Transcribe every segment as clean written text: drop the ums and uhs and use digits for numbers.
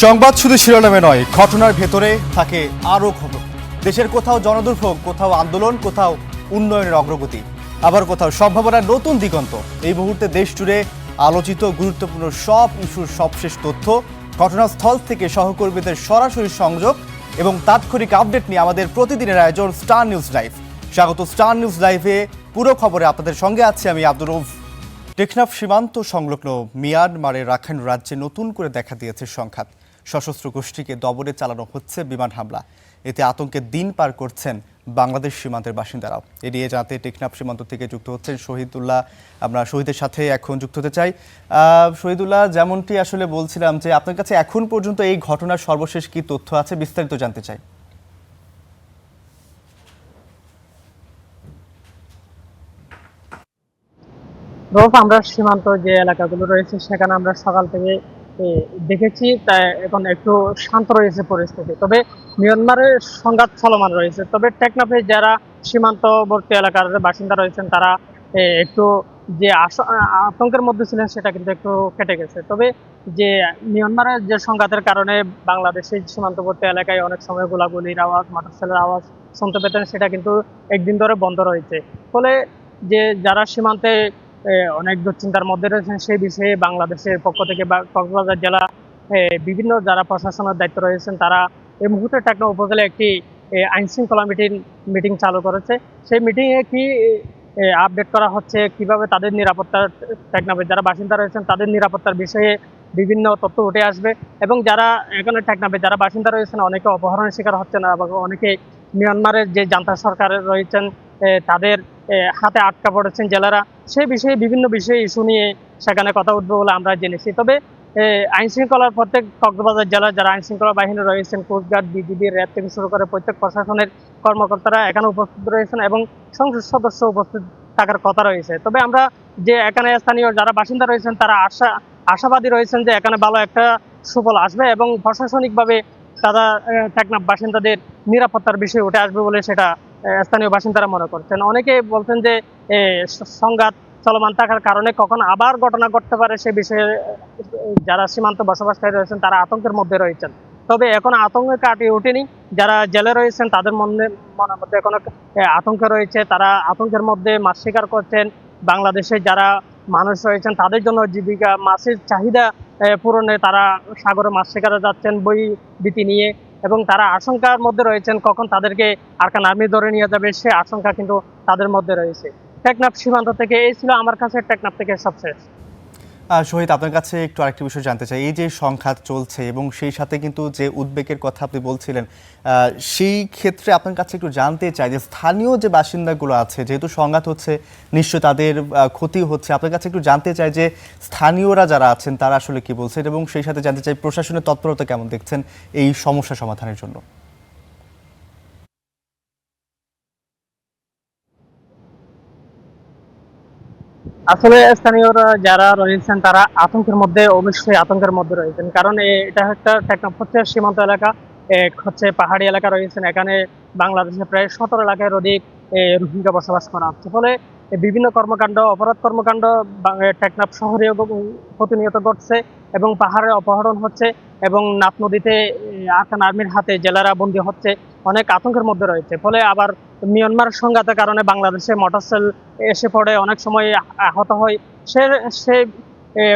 সংবাদ শুধু শিরোনামে নয়, ঘটনার ভেতরে থাকে আরও খবর। দেশের কোথাও জনদুর্ভোগ, কোথাও আন্দোলন, কোথাও উন্নয়নের অগ্রগতি, আবার কোথাও সম্ভাবনার নতুন দিগন্ত। এই মুহূর্তে দেশ জুড়ে আলোচিত গুরুত্বপূর্ণ সব ইস্যুর সবশেষ তথ্য, ঘটনাস্থল থেকে সহকর্মীদের সরাসরি সংযোগ এবং তাৎক্ষণিক আপডেট নিয়ে আমাদের প্রতিদিনের আয়োজন স্টার নিউজ লাইভ। স্বাগত স্টার নিউজ লাইভে। পুরো খবরে আপনাদের সঙ্গে আছি আমি আব্দুর রউফ। টেকনাফ সীমান্ত সংলগ্ন মিয়ানমারের রাখাইন রাজ্যে নতুন করে দেখা দিয়েছে সংঘাত। সশস্ত্র গোষ্ঠীকে দমনে চালানো হচ্ছে বিমান হামলা। এতে আতঙ্কের দিন পার করছেন বাংলাদেশ সীমান্তের বাসিন্দারাও। এ নিয়ে জানতে টেকনাফ সীমান্ত থেকে যুক্ত হচ্ছেন শহীদুল্লাহ। আমরা শহীদের সাথে এখন যুক্ত হতে চাই। শহীদুল্লাহ, যেমনটি আসলে বলছিলাম যে আপনার কাছে এখন পর্যন্ত এই ঘটনার সর্বশেষ কি তথ্য আছে, বিস্তারিত জানতে চাই। আমরা সীমান্ত যে এলাকাগুলো রয়েছে সেখানে আমরা সকাল থেকে দেখেছি, তাই এখন একটু শান্ত রয়েছে পরিস্থিতি। তবে মিয়ানমারের সংঘাত চলমান রয়েছে। তবে টেকনাফে যারা সীমান্তবর্তী এলাকার বাসিন্দা রয়েছেন তারা একটু যে আতঙ্কের মধ্যে ছিলেন সেটা কিন্তু একটু কেটে গেছে। তবে যে মিয়ানমারের যে সংঘাতের কারণে বাংলাদেশের সীমান্তবর্তী এলাকায় অনেক সময় গোলাগুলির আওয়াজ, মোটরসাইকেলের আওয়াজ শুনতে পেতেন, সেটা কিন্তু একদিন ধরে বন্ধ রয়েছে। ফলে যে যারা সীমান্তে অনেক দুশ্চিন্তার মধ্যে রয়েছেন সেই বিষয়ে বাংলাদেশের পক্ষ থেকে বা কক্সবাজার জেলা বিভিন্ন যারা প্রশাসনের দায়িত্ব রয়েছেন তারা এই মুহূর্তে টেকনাফ উপজেলায় একটি আইন শৃঙ্খলা মিটিং চালু করেছে। সেই মিটিংয়ে কি আপডেট করা হচ্ছে, কিভাবে তাদের নিরাপত্তা, টেকনাফের যারা বাসিন্দা রয়েছেন তাদের নিরাপত্তার বিষয়ে বিভিন্ন তথ্য উঠে আসবে। এবং যারা এখানে টেকনাফের যারা বাসিন্দা রয়েছেন অনেকে অপহরণের শিকার হচ্ছে না, এবং অনেকে মিয়ানমারের যে জান্তা সরকার রয়েছেন তাদের হাতে আটকা পড়েছেন জেলারা, সেই বিষয়ে বিভিন্ন বিষয়ে ইস্যু নিয়ে সেখানে কথা উঠবে বলে আমরা জেনেছি। তবে আইন শৃঙ্খলার প্রত্যেক কক্সবাজার জেলার যারা আইন শৃঙ্খলা বাহিনী রয়েছেন, কোস্টগার্ড, বিজিবি, র্যাব থেকে শুরু করে প্রত্যেক প্রশাসনের কর্মকর্তারা এখানে উপস্থিত রয়েছেন এবং সংসদ সদস্য উপস্থিত থাকার কথা রয়েছে। তবে আমরা যে এখানে স্থানীয় যারা বাসিন্দা রয়েছেন তারা আশাবাদী রয়েছেন যে এখানে ভালো একটা সুফল আসবে এবং প্রশাসনিকভাবে তারা টেকনাফ বাসিন্দাদের নিরাপত্তার বিষয় উঠে আসবে বলে সেটা স্থানীয় বাসিন্দারা মনে করছেন। অনেকে বলছেন যে সংঘাত চলমান থাকার কারণে কখন আবার ঘটনা ঘটতে পারে সে বিষয়ে যারা সীমান্ত বসবাসকারী রয়েছেন তারা আতঙ্কের মধ্যে রয়েছেন। তবে এখন আতঙ্কে কাটিয়ে ওঠেনি, যারা জেলে রয়েছেন তাদের মনের মধ্যে এখনো আতঙ্ক রয়েছে। তারা আতঙ্কের মধ্যে মাছ শিকার করছেন। বাংলাদেশে যারা মানুষ রয়েছেন তাদের জন্য জীবিকা, মাছের চাহিদা পূরণে তারা সাগরে মাছ শিকারে যাচ্ছেন বই ভীতি নিয়ে, এবং তারা আশঙ্কার মধ্যে রয়েছেন কখন তাদেরকে আরকান আর্মি ধরে নিয়ে যাবে সে আশঙ্কা কিন্তু তাদের মধ্যে রয়েছে। টেকনাফ সীমান্ত থেকে এই ছিল আমার কাছে টেকনাফ থেকে সবশেষ। শহীদ, আপনার কাছে একটু আরেকটি বিষয় জানতে চাই। এই যে সংঘাত চলছে এবং সেই সাথে কিন্তু যে উদ্বেগের কথা আপনি বলছিলেন, সেই ক্ষেত্রে আপনার কাছে একটু জানতে চাই যে স্থানীয় যে বাসিন্দাগুলো আছে, যেহেতু সংঘাত হচ্ছে নিশ্চয় তাদের ক্ষতি হচ্ছে, আপনার কাছে একটু জানতে চাই যে স্থানীয়রা যারা আছেন তারা আসলে কি বলছেন, এবং সেই সাথে জানতে চাই প্রশাসনের তৎপরতা কেমন দেখছেন এই সমস্যা সমাধানের জন্য। আসলে স্থানীয়রা যারা রয়েছেন তারা আতঙ্কের মধ্যে, অবশ্যই আতঙ্কের মধ্যে রয়েছেন। কারণ এটা একটা টেকনাফ হচ্ছে সীমান্ত এলাকা, হচ্ছে পাহাড়ি এলাকা রয়েছেন। এখানে বাংলাদেশে প্রায় 17 লাখের অধিক রোহিঙ্গা বসবাস করা হচ্ছে। ফলে বিভিন্ন কর্মকাণ্ড, অপরাধ কর্মকাণ্ড টেকনাফ শহরে প্রতিনিয়ত ঘটছে এবং পাহাড়ে অপহরণ হচ্ছে এবং নাফ নদীতে আরকান আর্মির হাতে জেলারা বন্দী হচ্ছে, অনেক আতঙ্কের মধ্যে রয়েছে। ফলে আবার মিয়ানমার সংঘাতের কারণে বাংলাদেশে মোটরসাইকেল এসে পড়ে, অনেক সময় আহত হয়। সে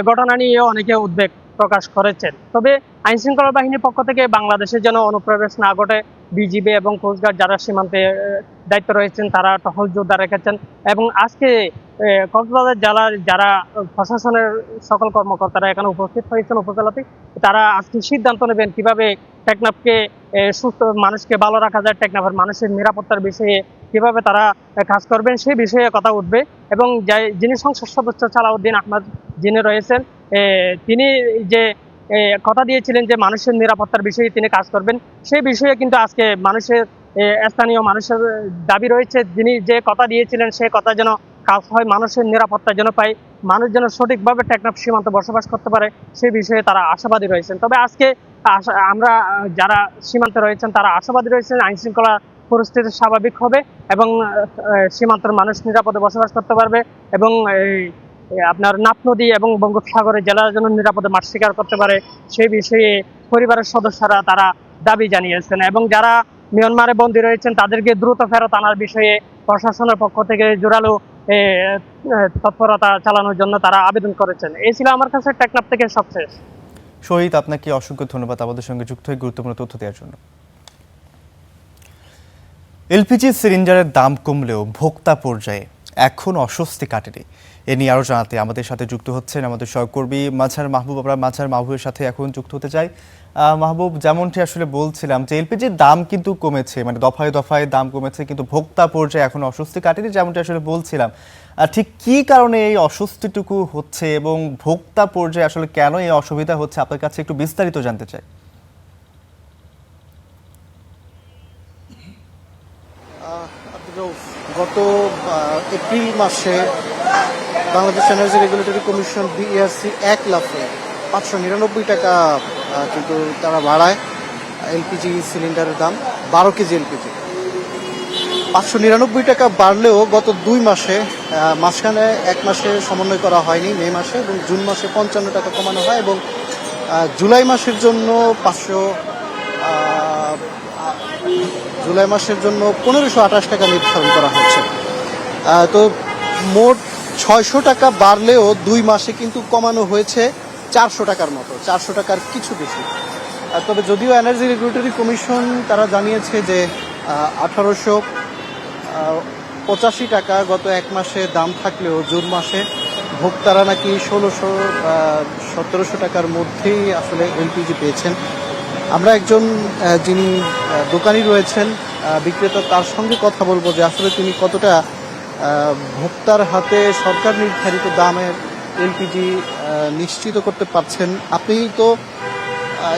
ঘটনা নিয়ে অনেকে উদ্বেগ প্রকাশ করেছেন। তবে আইন শৃঙ্খলা বাহিনীর পক্ষ থেকে বাংলাদেশের যেন অনুপ্রবেশ না ঘটে, বিজিবি এবং কোস্টগার্ড যারা সীমান্তে দায়িত্ব রয়েছেন তারা টহল জোরদার রেখেছেন। এবং আজকে কক্সবাজার জেলার যারা প্রশাসনের সকল কর্মকর্তারা এখানে উপস্থিত হয়েছেন উপজেলাতে, তারা আজকে সিদ্ধান্ত নেবেন কিভাবে টেকনাফকে সুস্থ মানুষকে ভালো রাখা যায়, টেকনাফের মানুষের নিরাপত্তার বিষয়ে কিভাবে তারা কাজ করবেন সেই বিষয়ে কথা উঠবে। এবং যিনি সংসদ সদস্য সালাউদ্দিন আহমদ যিনি রয়েছেন, তিনি যে কথা দিয়েছিলেন যে মানুষের নিরাপত্তার বিষয়ে তিনি কাজ করবেন, সেই বিষয়ে কিন্তু আজকে মানুষের স্থানীয় মানুষের দাবি রয়েছে, যিনি যে কথা দিয়েছিলেন সে কথা যেন কাজ হয়, মানুষের নিরাপত্তা যেন পায়, মানুষ যেন সঠিকভাবে টেকনাফ সীমান্তে বসবাস করতে পারে, সেই বিষয়ে তারা আশাবাদী রয়েছেন। তবে আজকে আমরা যারা সীমান্তে রয়েছেন তারা আশাবাদী রয়েছেন আইন শৃঙ্খলা পরিস্থিতি স্বাভাবিক হবে এবং সীমান্তের মানুষ নিরাপদে বসবাস করতে পারবে এবং আপনার নাফ নদী এবং বঙ্গোপসাগরে জেলার জন্য নিরাপদে মাছ শিকার করতে পারে সেই বিষয়ে পরিবারের সদস্যরা তারা দাবি জানিয়েছেন, এবং যারা মিয়ানমারে বন্দী রয়েছেন তাদেরকে দ্রুত ফেরত আনার বিষয়ে প্রশাসনের পক্ষ থেকে জোরালো তৎপরতা চালানোর জন্য তারা আবেদন করেছেন। এই ছিল আমার কাছে টেকনাফ থেকে সবশেষ। শহীদ, আপনাকে অসংখ্য ধন্যবাদ আমাদের সঙ্গে যুক্ত হয়ে গুরুত্বপূর্ণ তথ্য দেওয়ার জন্য। এলপিজি সিলিন্ডারের দাম কমলেও ভোক্তা পর্যায়ে এখন অস্বস্তি কাটেনি। এ নিয়ে আরও জানাতে আমাদের সাথে যুক্ত হচ্ছেন আমাদের সহকর্মী মাঝার মাহবুব। আমরা মাঝার মাহবুবের সাথে এখন যুক্ত হতে চাই। মাহবুব, যেমনটি আসলে বলছিলাম যে এলপিজির দাম কিন্তু কমেছে, মানে দফায় দফায় দাম কমেছে, কিন্তু ভোক্তা পর্যায়ে এখন অস্বস্তি কাটেনি, যেমনটি আসলে বলছিলাম। ঠিক কী কারণে এই অস্বস্তিটুকু হচ্ছে এবং ভোক্তা পর্যায়ে আসলে কেন এই অসুবিধা হচ্ছে, আপনার কাছে একটু বিস্তারিত জানতে চাই। গত এপ্রিল মাসে Bangladesh energy regulatory commission BERC 1 লাফে 599 টাকা কিন্তু তারা বাড়ায় এলপিজি সিলিন্ডারের দাম। 12 কেজি এলপিজি 599 টাকা বাড়লেও গত 2 মাসে মাঝখানে 1 মাসে সমন্বয় করা হয়নি, মে মাসে, এবং জুন মাসে 55 টাকা কমানো হয়, এবং জুলাই মাসের জন্য 1528 টাকা নির্ধারণ করা হচ্ছে। তো মোট 600 টাকা বাড়লেও 2 মাসে কিন্তু কমানো হয়েছে 400 টাকার মতো, 400 টাকার কিছু বেশি। তবে যদিও এনার্জি রেগুলেটরি কমিশন তারা জানিয়েছে যে 1885 টাকা গত 1 মাসে দাম থাকলেও জুন মাসে ভোক্তারা নাকি 1700 টাকার মধ্যেই আসলে এলপিজি পেয়েছেন। আমরা একজন যিনি দোকানি রয়েছেন, বিক্রেতা, তার সঙ্গে কথা বলবো যে আসলে তিনি কতটা ভোক্তার হাতে সরকার নির্ধারিত দামের এলপিজি নিশ্চিত করতে পারছেন। আপনি তো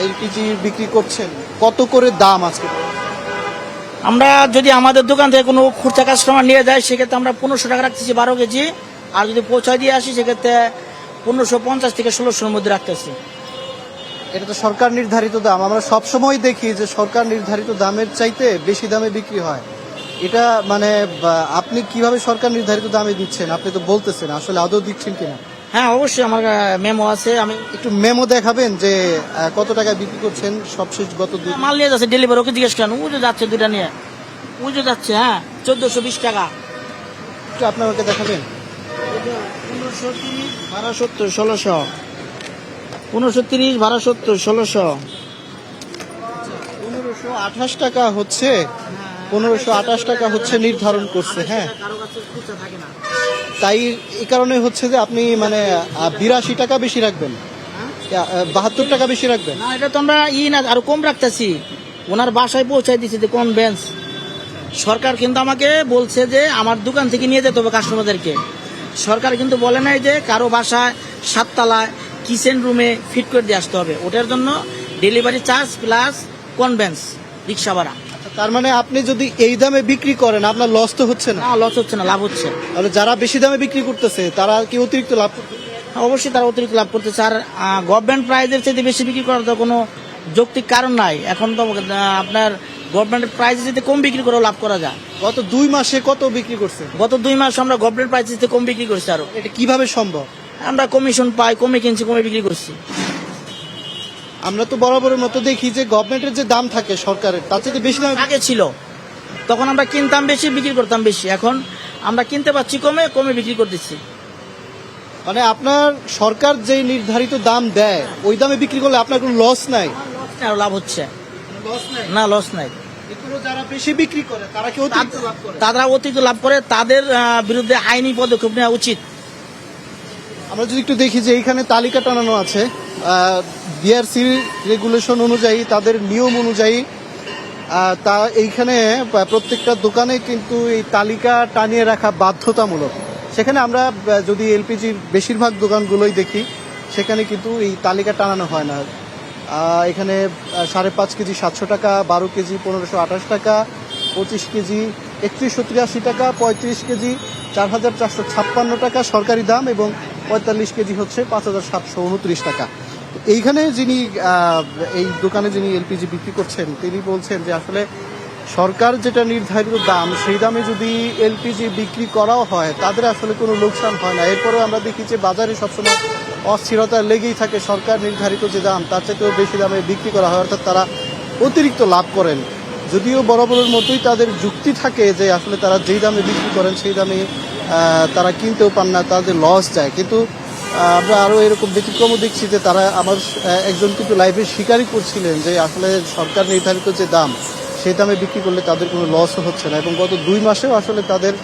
এলপিজি বিক্রি করছেন, কত করে দাম আজকে? আমরা যদি আমাদের দোকান থেকে কোনো খুচরা কাস্টমার নিয়ে যায় সেক্ষেত্রে আমরা 1500 টাকা রাখতেছি 12 কেজি, আর যদি পৌঁছায় দিয়ে আসি সেক্ষেত্রে 1550 থেকে 1600-র মধ্যে রাখতেছি। এটা তো সরকার নির্ধারিত দাম। আমরা সবসময় দেখি যে সরকার নির্ধারিত দামের চাইতে বেশি দামে বিক্রি হয়। এটা মানে আপনি কিভাবে সরকার নির্ধারিত দামে দিচ্ছেন? আপনি তো বলতেছেন, আসলে আদৌ দিচ্ছেন কিনা? হ্যাঁ, অবশ্যই আমার মেমো আছে। আমি একটু মেমো দেখাবেন যে কত টাকা বিক্রি করছেন সবশেষ গত 2 মাল নিয়ে যাচ্ছে ডেলিভারি, ওকে জিজ্ঞেস করেন, উজো যাচ্ছে দুইটা নিয়ে, উজো যাচ্ছে। হ্যাঁ, 1420 টাকা। একটু আপনাকে দেখাবেন। 1530 ভাড়া 70 1600, 1530 ভাড়া 70 1600, 1528 টাকা হচ্ছে, 1528 টাকা হচ্ছে নির্ধারণ করছে। হ্যাঁ, কারো কাছে খুচরা থাকে না। তাই এই কারণে হচ্ছে যে আপনি মানে 82 টাকা বেশি রাখবেন, 72 টাকা বেশি রাখবেন। না, এটা তো আমরা না আরো কম রাখতেছি। ওনার বাসায় পৌঁছায় দিচ্ছে যে কোন বেঞ্চ। সরকার কিন্তু আমাকে বলছে যে আমার দোকান থেকে নিয়ে যেতে হবে কাস্টমারদেরকে। সরকার কিন্তু বলে নাই যে কারো বাসায় 7 তলায় কিচেন রুমে ফিট করে দিয়ে আসতে হবে। ওটার জন্য ডেলিভারি চার্জ প্লাস কনভেন্স রিক্সা ভাড়া। তার মানে আপনি যদি এই দামে বিক্রি করেন আপনার লস তো হচ্ছে না? না, লস হচ্ছে না, লাভ হচ্ছে। তাহলে যারা বেশি দামে বিক্রি করতেছে তারা কি অতিরিক্ত লাভ করতে? অবশ্যই তারা অতিরিক্ত লাভ করতেছে। আর গভর্নমেন্ট প্রাইজের চাইতে বেশি বিক্রি করার তো কোনো যৌক্তিক কারণ নাই। এখন তো আপনার গভর্নমেন্ট প্রাইজের চাইতে কম বিক্রি করেও লাভ করা যায়। গত 2 মাসে কত বিক্রি করছে? গত 2 মাস আমরা গভর্নমেন্ট প্রাইজের চাইতে কম বিক্রি করছি। আরো এটা কিভাবে সম্ভব? আমরা কমিশন পাই, কমে কিনছি, কমে বিক্রি করছি। আমরা তো বরাবরের মতো দেখি যে গভর্নমেন্টের যে দাম থাকে সরকারের তার চেয়ে বেশি দাম আগে ছিল, তখন আমরা কিনতাম বেশি, বিক্রি করতাম বেশি। এখন আমরা কিনতে পারছি কমে, কমে বিক্রি করতেছি। মানে আপনার সরকার যে নির্ধারিত দাম দেয় ওই দামে বিক্রি করলে আপনার কোনো লস নাই? আর লাভ হচ্ছে লস নাই না, লস নাই। এগুলো যারা বেশি বিক্রি করে তারা কি অতিরিক্ত লাভ করে? তারা অতিরিক্ত লাভ করে, তাদের বিরুদ্ধে আইনি পদক্ষেপ নেওয়া উচিত। আমরা যদি একটু দেখি যে এইখানে তালিকা টানানো আছে বিআরসি রেগুলেশন অনুযায়ী, তাদের নিয়ম অনুযায়ী, তা এইখানে প্রত্যেকটা দোকানে কিন্তু এই তালিকা টানিয়ে রাখা বাধ্যতামূলক। সেখানে আমরা যদি এলপিজির বেশিরভাগ দোকানগুলোই দেখি সেখানে কিন্তু এই তালিকা টানানো হয় না। এখানে 5.5 কেজি 700 টাকা, 12 কেজি 1528 টাকা, 25 কেজি 3183 টাকা, 35 কেজি 4456 টাকা সরকারি দাম, এবং 45 কেজি হচ্ছে 5729 টাকা। এইখানে যিনি এই দোকানে যিনি এলপিজি বিক্রি করছেন তিনি বলছেন যে আসলে সরকার যেটা নির্ধারিত দাম সেই দামে যদি এলপিজি বিক্রি করাও হয় তাদের আসলে কোনো লোকসান হয় না। এরপরেও আমরা দেখি যে বাজারে সবসময় অস্থিরতা লেগেই থাকে, সরকার নির্ধারিত যে দাম তার চাইতেও বেশি দামে বিক্রি করা হয়, অর্থাৎ তারা অতিরিক্ত লাভ করেন। যদিও বরাবরের মতোই তাদের যুক্তি থাকে যে আসলে তারা যেই দামে বিক্রি করেন সেই দামে তারা কিনতেও পান না, তাদের লস যায়। কিন্তু আমরা আরও এরকম ব্যতিক্রমও দেখছি যে তারা আমার একজন কিন্তু লাইভে স্বীকারই করছিলেন যে আসলে সরকার নির্ধারিত যে দাম সেই দামে বিক্রি করলে তাদের কোনো লসও হচ্ছে না। এবং গত 2 মাসেও আসলে তাদের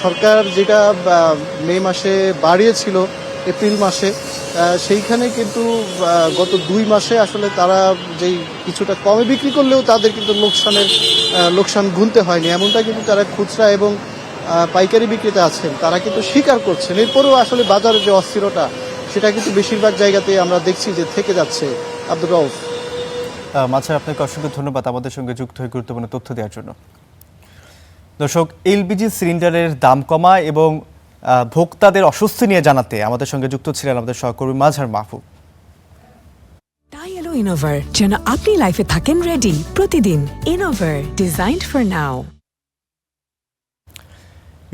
সরকার যেটা মে মাসে বাড়িয়েছিল এপ্রিল মাসে, সেইখানে কিন্তু গত 2 মাসে আসলে তারা যেই কিছুটা কমে বিক্রি করলেও তাদের কিন্তু লোকসান গুনতে হয়নি। এমনটা কিন্তু তারা খুচরা এবং পাইকারি বিক্রেতা আছেন তারা কিন্তু স্বীকার করছেন। এরপরেও আসলে বাজারের যে অস্থিরতা সেটা কিন্তু বেশিরভাগ জায়গাতে আমরা দেখছি যে থেকে যাচ্ছে। আব্দুর রউফ। মাঝে আপনাকে অসংখ্য ধন্যবাদ আমাদের সঙ্গে যুক্ত হয়ে গুরুত্বপূর্ণ তথ্য দেওয়ার জন্য। দর্শক, এলপিজি সিলিন্ডারের দাম কমা এবং ভোক্তাদের অস্বস্তি নিয়ে জানাতে আমাদের সঙ্গে যুক্ত ছিলেন আমাদের সহকর্মী মাঝার মাহফুব। টাই এলো ইনোভার, যেন আপনি লাইফে থাকেন রেডি প্রতিদিন। Innova, designed for now.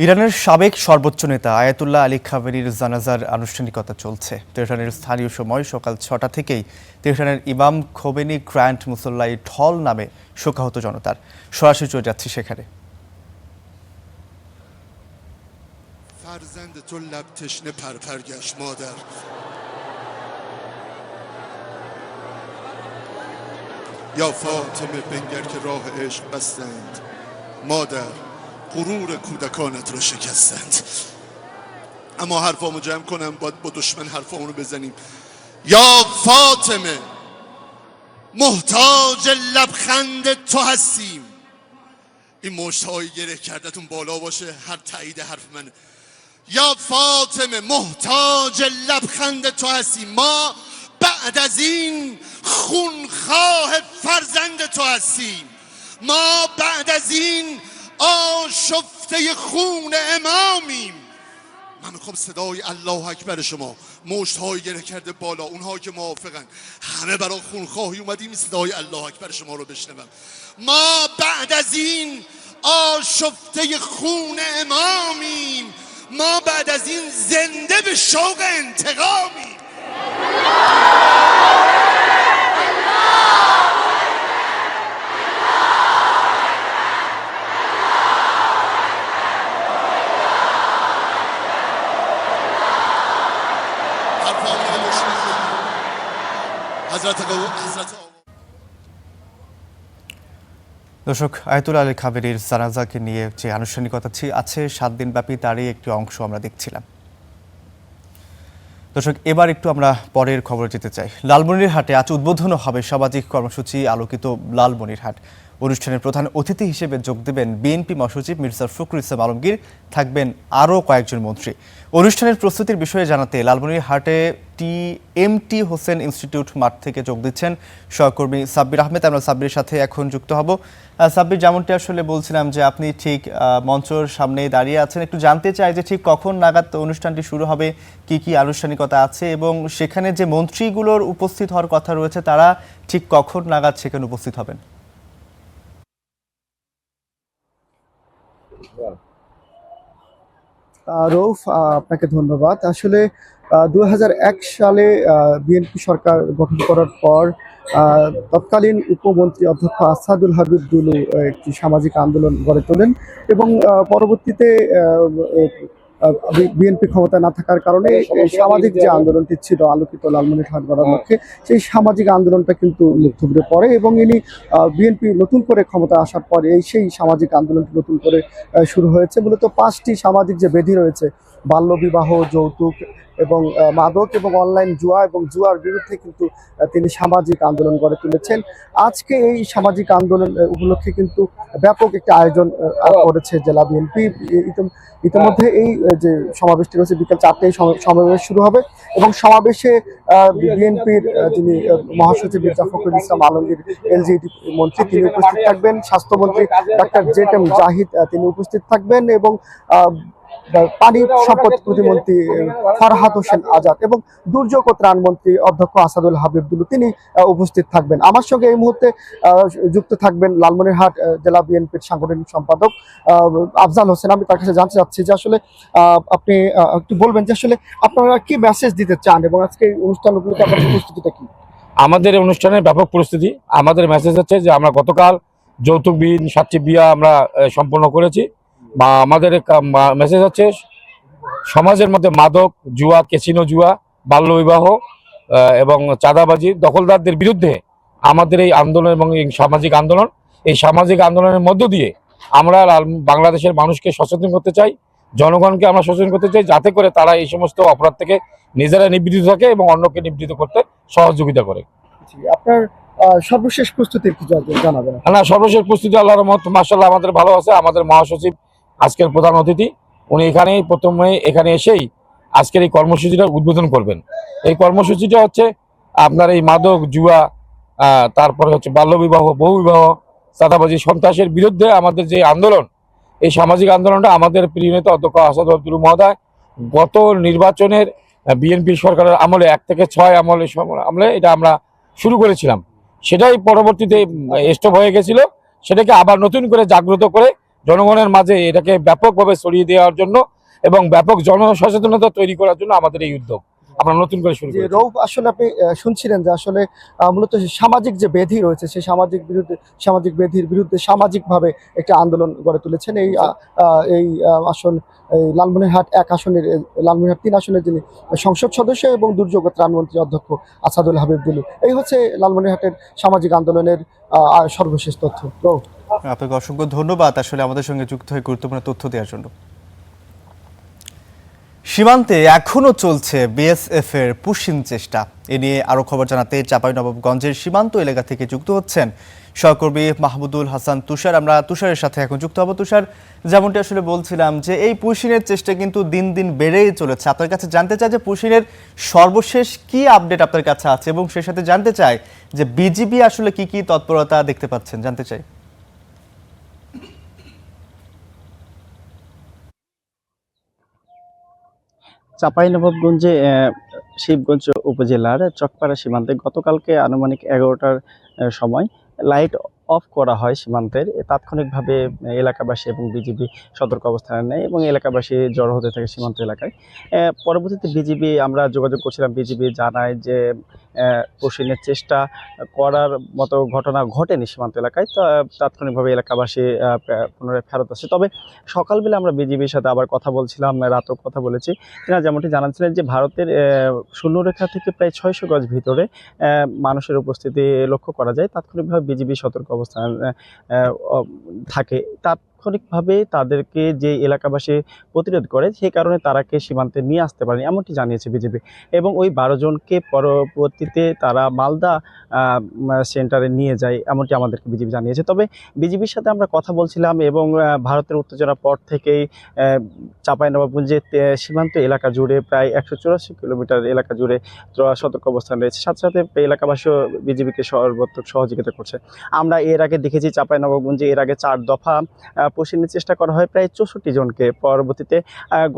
ইরানের সাবেক সর্বোচ্চ নেতা আয়াতুল্লাহ আলী খামেনির জানাজার আনুষ্ঠানিকতা চলছে। তেহরানের স্থানীয় সময় সকাল 6টা থেকেই তেহরানের ইমাম খোমেনি গ্র্যান্ড মুসল্লায় ঢল নামে শোকাহত জনতার। সরাসরি চলে যাচ্ছি সেখানে। فرزند تو لب تشنه پرپر گشت مادر یا فاطمه بنگر که راه عشق بستند مادر غرور کودکانت رو شکستند. اما حرفامو جمع کنم باید با دشمن حرفامونو بزنیم. یا فاطمه محتاج لبخند تو هستیم. این مشت‌های گره کردتون بالا باشه، هر تایید حرف منه. یا فاطمه محتاج لبخند تو هستیم. ما بعد از این خونخواه فرزند تو هستیم. ما بعد از این آشفته خون امامیم. من میخوام صدای الله اکبر شما مشت‌های گره کرده بالا، اونها که موافقن همه برای خونخواهی اومدیم، صدای الله اکبر شما رو بشنوم. ما بعد از این آشفته خون امامیم. ما بعد از این زنده به شوق انتقامیم. দর্শক, আয়াতুল্লাহ আলী খামেনির জানাজাকে নিয়ে যে আনুষ্ঠানিকতা আছে 7 দিনব্যাপী, তারই একটি অংশ আমরা দেখছিলাম। দর্শক, এবার একটু আমরা পরের খবরে যেতে চাই। লালমনিরহাটে আজ উদ্বোধন হবে সামাজিক কর্মসূচি আলোকিত লালমনিরহাট। অনুষ্ঠানের প্রধান অতিথি হিসেবে যোগ দেবেন বিএনপি মহাসচিব মির্জা ফখরুল ইসলাম আলমগীর, থাকবেন আরও কয়েকজন মন্ত্রী। অনুষ্ঠানের প্রস্তুতির বিষয়ে জানাতে লালমনিরহাটে টি হোসেন ইনস্টিটিউট মাঠ থেকে যোগ দিচ্ছেন সহকর্মী সাব্বির আহমেদ। আমরা সাব্বিরের সাথে এখন যুক্ত হব। সাব্বির, যেমনটি আসলে বলছিলাম যে আপনি ঠিক মঞ্চর সামনে দাঁড়িয়ে আছেন, একটু জানতে চাই যে ঠিক কখন নাগাদ অনুষ্ঠানটি শুরু হবে, কি কি আনুষ্ঠানিকতা আছে এবং সেখানে যে মন্ত্রীগুলোর উপস্থিত হওয়ার কথা রয়েছে তারা ঠিক কখন নাগাদ সেখানে উপস্থিত হবেন? রৌফ, আপনাকে ধন্যবাদ। আসলে 2001 সালে বিএনপি সরকার গঠন করার পর তৎকালীন উপমন্ত্রী অধ্যক্ষ আসাদুল হাবিব দুলু একটি সামাজিক আন্দোলন গড়ে তোলেন এবং পরবর্তীতে বিএনপি ক্ষমতা না থাকার কারণে সামাজিক যে আন্দোলনটি ছিল আলোকিত লালমনিরহাট গড়ার লক্ষ্যে, সেই সামাজিক আন্দোলনটা কিন্তু থুবড়ে পড়ে এবং ইনি বিএনপি নতুন করে ক্ষমতা আসার পরে সেই সামাজিক আন্দোলনটি নতুন করে শুরু হয়েছে। মূলত 5টি সামাজিক যে বেধি রয়েছে, বাল্যবিবাহ, যৌতুক এবং মাদক এবং অনলাইন জুয়া এবং জুয়ার বিরুদ্ধে কিন্তু তিনি সামাজিক আন্দোলন গড়ে তুলেছেন। আজকে এই সামাজিক আন্দোলন উপলক্ষে কিন্তু ব্যাপক একটি আয়োজন করেছে জেলা বিএনপি। ইতিমধ্যে এই যে সমাবেশটি রয়েছে বিকেল 4টায় সমাবেশ শুরু হবে এবং সমাবেশে বিএনপির যিনি মহাসচিব মির্জা ফখরুল ইসলাম আলমগীর এলজিইডি মন্ত্রী তিনি উপস্থিত থাকবেন, স্বাস্থ্যমন্ত্রী ডাক্তার জেটেম জাহিদ তিনি উপস্থিত থাকবেন এবং পানি সম্পদ প্রতিমন্ত্রী ফারহাদ হোসেন আজাদ এবং দুর্যোগ ও ত্রাণ মন্ত্রী অধ্যক্ষ আসাদুল হাবিব দুলু তিনি উপস্থিত থাকবেন। আমার সঙ্গে এই মুহূর্তে যুক্ত থাকবেন লালমনিরহাট জেলা বিএনপির সাংগঠনিক সম্পাদক আফজাল হোসেন। আমি তার কাছে জানতে চাচ্ছি যে আসলে আপনি একটু বলবেন যে আসলে আপনারা কি মেসেজ দিতে চান এবং আজকে এই অনুষ্ঠানগুলোতে আপনাদের প্রস্তুতিটা কি? আমাদের অনুষ্ঠানের ব্যাপক প্রস্তুতি। আমাদের মেসেজ হচ্ছে যে আমরা গতকাল যৌতুকবিহীন 7টি বিয়া আমরা সম্পন্ন করেছি, বা আমাদের মেসেজ হচ্ছে সমাজের মধ্যে মাদক, জুয়া, ক্যাসিনো জুয়া, বাল্যবিবাহ এবং চাঁদাবাজি, দখলদারদের বিরুদ্ধে আমাদের এই আন্দোলন এবং এই সামাজিক আন্দোলনের মধ্য দিয়ে আমরা বাংলাদেশের মানুষকে সচেতন করতে চাই, জনগণকে আমরা সচেতন করতে চাই, যাতে করে তারা এই সমস্ত অপরাধ থেকে নিজেরা নিবৃত্ত থাকে এবং অন্যকে নিবৃত্ত করতে সহযোগিতা করে। আপনার সর্বশেষ প্রস্তুতি একটু জানাবেন। না, সর্বশেষ প্রস্তুতি আল্লাহর রহমত মাশাআল্লাহ আমাদের ভালো আছে। আমাদের মহাসচিব আজকের প্রধান অতিথি, উনি প্রথমে এখানে এসেই আজকের এই কর্মসূচিটা উদ্বোধন করবেন। এই কর্মসূচিটা হচ্ছে আপনার এই মাদক, জুয়া, তারপরে হচ্ছে বাল্যবিবাহ, বহুবিবাহ, চাঁদাবাজি, সন্ত্রাসের বিরুদ্ধে আমাদের যে আন্দোলন, এই সামাজিক আন্দোলনটা আমাদের প্রিয় নেতা অধ্যক্ষ আসাদুল হাবিব মহোদয় গত নির্বাচনের বিএনপি সরকারের আমলে 1 থেকে 6 আমলে এটা আমরা শুরু করেছিলাম। সেটাই পরবর্তীতে স্টপ হয়ে গেছিল। সেটাকে আবার নতুন করে জাগ্রত করে জনগণের মাঝে এটাকে ব্যাপকভাবে ছড়িয়ে দেওয়ার জন্য এবং ব্যাপক জনসচেতনতা তৈরি করার জন্য আমাদের এই উদ্যোগ আমরা নতুন করে শুরু করেছি। রৌফ, আসলে আপনি শুনছিলেন যে আসলে মূলত সামাজিক যে ব্যাধি রয়েছে সেই সামাজিক ব্যাধির বিরুদ্ধে সামাজিকভাবে একটা আন্দোলন গড়ে তুলেছেন। এই আসন লালমনিরহাট 1 আসনের, লালমনিরহাট 3 আসনের যিনি সংসদ সদস্য এবং দুর্যোগ ও ত্রাণমন্ত্রী অধ্যক্ষ আসাদুল হাবিব দুলু। এই হচ্ছে লালমনিরহাটের সামাজিক আন্দোলনের সর্বশেষ তথ্য। রৌফ, আপনাকে অসংখ্য ধন্যবাদ আসলে আমাদের সঙ্গে যুক্ত হয়ে গুরুত্বপূর্ণ তথ্য দেওয়ার জন্য। সীমান্তে এখনও চলছে বিএসএফ এর পুশিং চেষ্টা। এ নিয়ে আরও খবর জানাতে চাঁপাইনবাবগঞ্জের সীমান্ত এলাকা থেকে যুক্ত হচ্ছেন সহকর্মী মাহমুদুল হাসান তুষার। আমরা তুষারের সাথে এখন যুক্ত হব। তুষার, যেমনটি আসলে বলছিলাম যে এই পুশিংয়ের চেষ্টা কিন্তু দিন দিন বেড়েই চলেছে। আপনার কাছে জানতে চাই যে পুশিংয়ের সর্বশেষ কি আপডেট আপনার কাছে আছে, এবং সেই সাথে জানতে চাই যে বিজিবি আসলে কি কি তৎপরতা দেখতে পাচ্ছেন, জানতে চাই। চাঁপাইনবাবগঞ্জে শিবগঞ্জ উপজেলার চকপাড়া সীমান্তে গতকালকে আনুমানিক 11টার সময় লাইট অফ করা হয় সীমান্তের। তাৎক্ষণিকভাবে এলাকাবাসী এবং বিজিবি সতর্ক অবস্থানে নেয় এবং এলাকাবাসী জড়ো হতে থাকে সীমান্ত এলাকায়। পরবর্তীতে বিজিবি আমরা যোগাযোগ করছিলাম, বিজিবি জানায় যে পুশিংয়ের চেষ্টা করার মতো ঘটনা ঘটেনি সীমান্ত এলাকায়। তো তাৎক্ষণিকভাবে এলাকাবাসী পুনরায় ফেরত আসে। তবে সকালবেলা আমরা বিজিবির সাথে আবার কথা বলছিলাম, রাতও কথা বলেছি। তিনি যেমনটি জানাচ্ছিলেন যে ভারতের শূন্যরেখা থেকে প্রায় 600 গজ ভিতরে মানুষের উপস্থিতি লক্ষ্য করা যায়। তাৎক্ষণিকভাবে বিজিবি সতর্ক অবস্থান থাকে। তাৎক্ষণিকভাবে তাদেরকে যে এলাকাবাসী প্রতিরোধ করে, সেই কারণে তারাকে সীমান্তে নিয়ে আসতে পারেনি, এমনটি জানিয়েছে বিজিবি। এবং ওই 12 জনকে পরবর্তীতে তারা মালদা সেন্টারে নিয়ে যায়, এমনটি আমাদেরকে বিজিবি জানিয়েছে। তবে বিজিবির সাথে আমরা কথা বলছিলাম এবং ভারতের উত্তেজনার পর থেকেই চাঁপাইনবাবগঞ্জের সীমান্ত এলাকা জুড়ে প্রায় 184 কিলোমিটার এলাকা জুড়ে সতর্ক অবস্থান রয়েছে। সাথে সাথে এলাকাবাসীও বিজিবিকে সর্বাত্মক সহযোগিতা করছে। আমরা এর আগে দেখেছি চাঁপাইনবাবগঞ্জে এর আগে 4 দফা পুশিংয়ের চেষ্টা করা হয় প্রায় 64 জনকে। পরবর্তীতে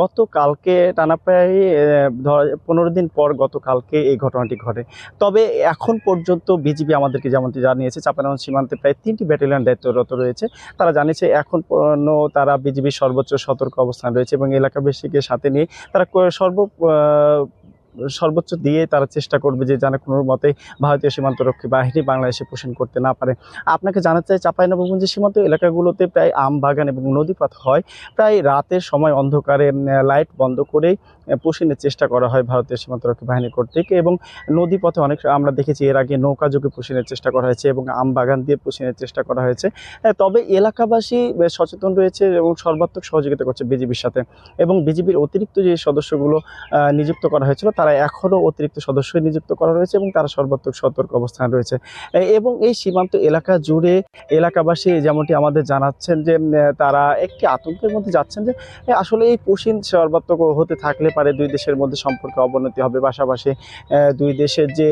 গতকালকে টানা প্রায় 15 দিন পর গতকালকে এই ঘটনাটি ঘটে। তবে এখন পর্যন্ত বিজিবি আমাদেরকে যেমনটি জানিয়েছে, চাঁপাইনবাবগঞ্জ সীমান্তে প্রায় 3টি ব্যাটালিয়ন দায়িত্বরত রয়েছে। তারা জানিয়েছে এখন তারা বিজিবির সর্বোচ্চ সতর্ক অবস্থান রয়েছে এবং এলাকাবাসীকে সাথে নিয়ে তারা সর্বোচ্চ দিয়ে তারা চেষ্টা করবে যে যেন কোনো মতে ভারতীয় সীমান্তরক্ষী বাহিনী বাংলাদেশে পোষণ করতে না পারে। আপনাকে জানাতে চাই, চাঁপাইনবাবগঞ্জের সীমান্ত এলাকাগুলোতে প্রায় আম বাগান এবং নদীপথ হয়। প্রায় রাতের সময় অন্ধকারে লাইট বন্ধ করেই পোষণের চেষ্টা করা হয় ভারতীয় সীমান্তরক্ষী বাহিনী কর্তৃক। এবং নদীপথে অনেক আমরা দেখেছি এর আগে নৌকা যোগে পোষণের চেষ্টা করা হয়েছে এবং আম বাগান দিয়ে পোষণের চেষ্টা করা হয়েছে। তবে এলাকাবাসী সচেতন রয়েছে এবং সর্বাত্মক সহযোগিতা করছে বিজিবির সাথে। এবং বিজিবির অতিরিক্ত যে সদস্যগুলো নিযুক্ত করা হয়েছিল তারা তারা এখনও অতিরিক্ত সদস্য নিযুক্ত করা রয়েছে এবং তারা সর্বাত্মক সতর্ক অবস্থানে রয়েছে। এবং এই সীমান্ত এলাকা জুড়ে এলাকাবাসী যেমনটি আমাদের জানাচ্ছেন যে তারা একটি আতঙ্কের মধ্যে যাচ্ছেন যে আসলে এই পুশিন সর্বাত্মক হতে থাকলে পারে দুই দেশের মধ্যে সম্পর্কে অবনতি হবে, পাশাপাশি দুই দেশের যে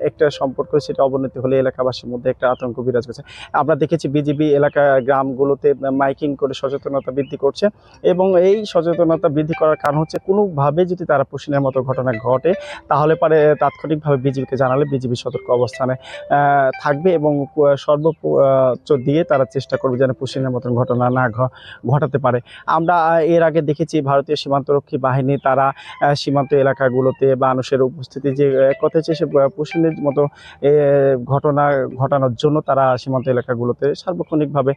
একটা সম্পর্ক সেটা অবনতি হলে এলাকাবাসীর মধ্যে একটা আতঙ্ক বিরাজ করছে। আমরা দেখেছি বিজিবি এলাকা গ্রামগুলোতে মাইকিং করে সচেতনতা বৃদ্ধি করছে এবং এই সচেতনতা বৃদ্ধি করার কারণ হচ্ছে কোনোভাবে যদি তারা পুশিনের মতো ঘটনা ঘটে তাহলে পারে তাৎক্ষণিকভাবে বিজিবিকে জানালে বিজিবি সতর্ক অবস্থানে থাকবে এবং সর্বোচ্চ দিয়ে তারা চেষ্টা করবে যেন পুশিনের মতন ঘটনা না ঘটাতে পারে। আমরা এর আগে দেখেছি ভারতীয় সীমান্তরক্ষী বাহিনী তারা সীমান্ত এলাকাগুলোতে মানুষের উপস্থিতি যে কথা হচ্ছে সে পুশিনের মতো ঘটনা ঘটানোর জন্য তারা সীমান্ত এলাকাগুলোতে সার্বক্ষণিকভাবে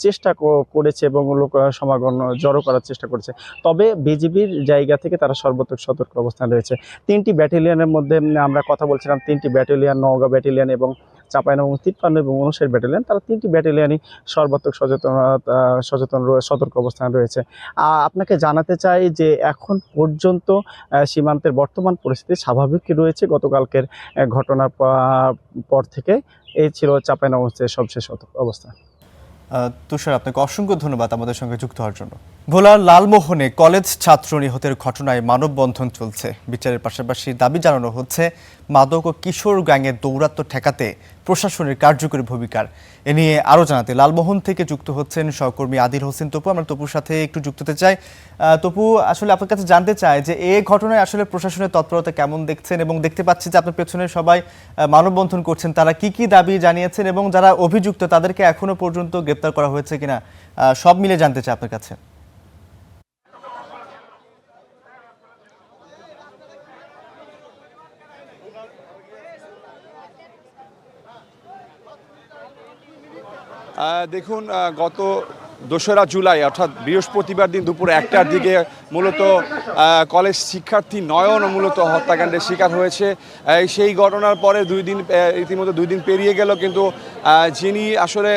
চেষ্টা করেছে এবং লোক সমাগম জড়ো করার চেষ্টা করেছে। তবে বিজিবির জায়গা থেকে তারা সর্বাত্মক সতর্ক অবস্থান রয়েছে। 3টি ব্যাটালিয়নের মধ্যে আমরা কথা বলছিলাম, 3টি ব্যাটালিয়ন, নওগাঁ ব্যাটালিয়ন এবং চাঁপাইনবাবগঞ্জ 53 এবং 59 ব্যাটালিয়ন, তারা 3টি ব্যাটালিয়নই সর্বাত্মক সতর্ক অবস্থান রয়েছে। আপনাকে জানাতে চাই যে এখন পর্যন্ত সীমান্তের বর্তমান পরিস্থিতি স্বাভাবিক রয়েছে। গতকালকের ঘটনার পর থেকে এই ছিল চাঁপাইনবাবগঞ্জের সবশেষ অবস্থা। তুষার, আপনাকে অসংখ্য ধন্যবাদ আমাদের সঙ্গে যুক্ত হওয়ার জন্য। ভোলার লালমোহনে কলেজ ছাত্র নিহতের ঘটনায় মানববন্ধন চলছে। বিচারের পাশাপাশি দাবি জানানো হচ্ছে মাদক ও কিশোর গ্যাংয়ের দৌরাত্ম্য ঠেকাতে প্রশাসনের কার্যকরী ভূমিকার। এ নিয়ে আরও জানাতে লালমোহন থেকে যুক্ত হচ্ছেন সহকর্মী আদিল হোসেন তপু। আমরা তপুর সাথে একটু যুক্ত হতে চাই। তপু, আসলে আপনার কাছে জানতে চাই যে এই ঘটনায় আসলে প্রশাসনের তৎপরতা কেমন দেখছেন, এবং দেখতে পাচ্ছি যে আপনার পেছনে সবাই মানববন্ধন করছেন, তারা কি কি দাবি জানিয়েছেন এবং যারা অভিযুক্ত তাদেরকে এখনো পর্যন্ত গ্রেপ্তার করা হয়েছে কিনা, সব মিলে জানতে চাই আপনার কাছে। দেখুন, গত 2রা জুলাই অর্থাৎ বৃহস্পতিবার দিন দুপুর 1টার দিকে মূলত কলেজ শিক্ষার্থী নয়ন মূলত হত্যাকাণ্ডের শিকার হয়েছে। সেই ঘটনার পরে ইতিমধ্যে 2 দিন পেরিয়ে গেল, কিন্তু যিনি আসলে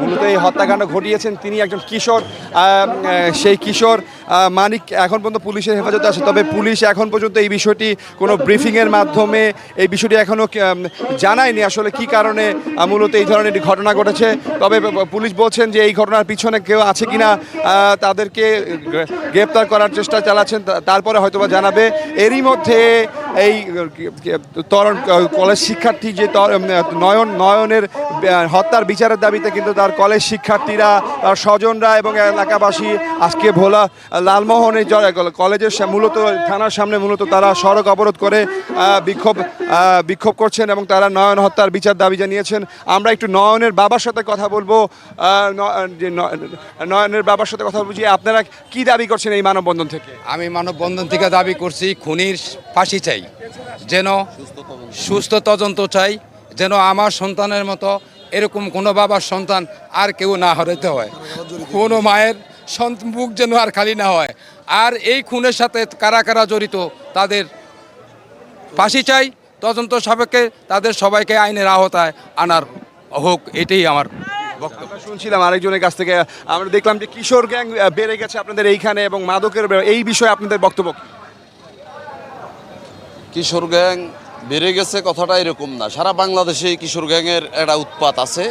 মূলত এই হত্যাকাণ্ড ঘটিয়েছেন তিনি একজন কিশোর। সেই কিশোর মানিক এখন পর্যন্ত পুলিশের হেফাজতে আছে। তবে পুলিশ এখন পর্যন্ত এই বিষয়টি কোনো ব্রিফিংয়ের মাধ্যমে এই বিষয়টি এখনও জানায়নি আসলে কি কারণে মূলত এই ধরনের ঘটনা ঘটেছে। তবে পুলিশ বলছেন যে এই ঘটনার পিছনে কেউ আছে কিনা তাদেরকে গ্রেপ্তার করার চেষ্টা চালাচ্ছেন, তারপরে হয়তোবা জানাবে। এরই মধ্যে এই তরুণ কলেজ শিক্ষার্থী যে নয়নের হত্যার বিচারের দাবিতে কিন্তু তার কলেজ শিক্ষার্থীরা, তার স্বজনরা এবং এলাকাবাসী আজকে ভোলা লালমোহনে কলেজের মূলত থানার সামনে মূলত তারা সড়ক অবরোধ করে বিক্ষোভ করছেন এবং তারা নয়ন হত্যার বিচার দাবি জানিয়েছেন। আমরা একটু নয়নের বাবার সাথে কথা বলবো। নয়নের বাবার সাথে কথা বলবো যে আপনারা কি দাবি করছেন এই মানববন্ধন থেকে? আমি মানববন্ধন থেকে দাবি করছি খুনির ফাঁসি চাই, যেন সুস্থ তদন্ত চাই, যেন আমার সন্তানের মতো এরকম কোনো বাবার সন্তান আর কেউ না হারাতে হয়, কোনো মায়ের বুক যেন আর খালি না হয়। আর এই খুনের সাথে কারা কারা জড়িত তাদের ফাঁসি চাই, তদন্ত সাপেক্ষে তাদের সবাইকে আইনের আওতায় আনার হোক, এটাই আমার বক্তব্য। শুনছিলাম আরেকজনের কাছ থেকে, আমরা দেখলাম যে কিশোর গ্যাং বেড়ে গেছে আপনাদের এইখানে এবং মাদকের এই বিষয়ে আপনাদের বক্তব্য? কিশোর গ্যাং বেড়ে গেছে কথাটা এরকম না, সারা বাংলাদেশে কিশোর গ্যাংয়ের একটা উৎপাত আছে।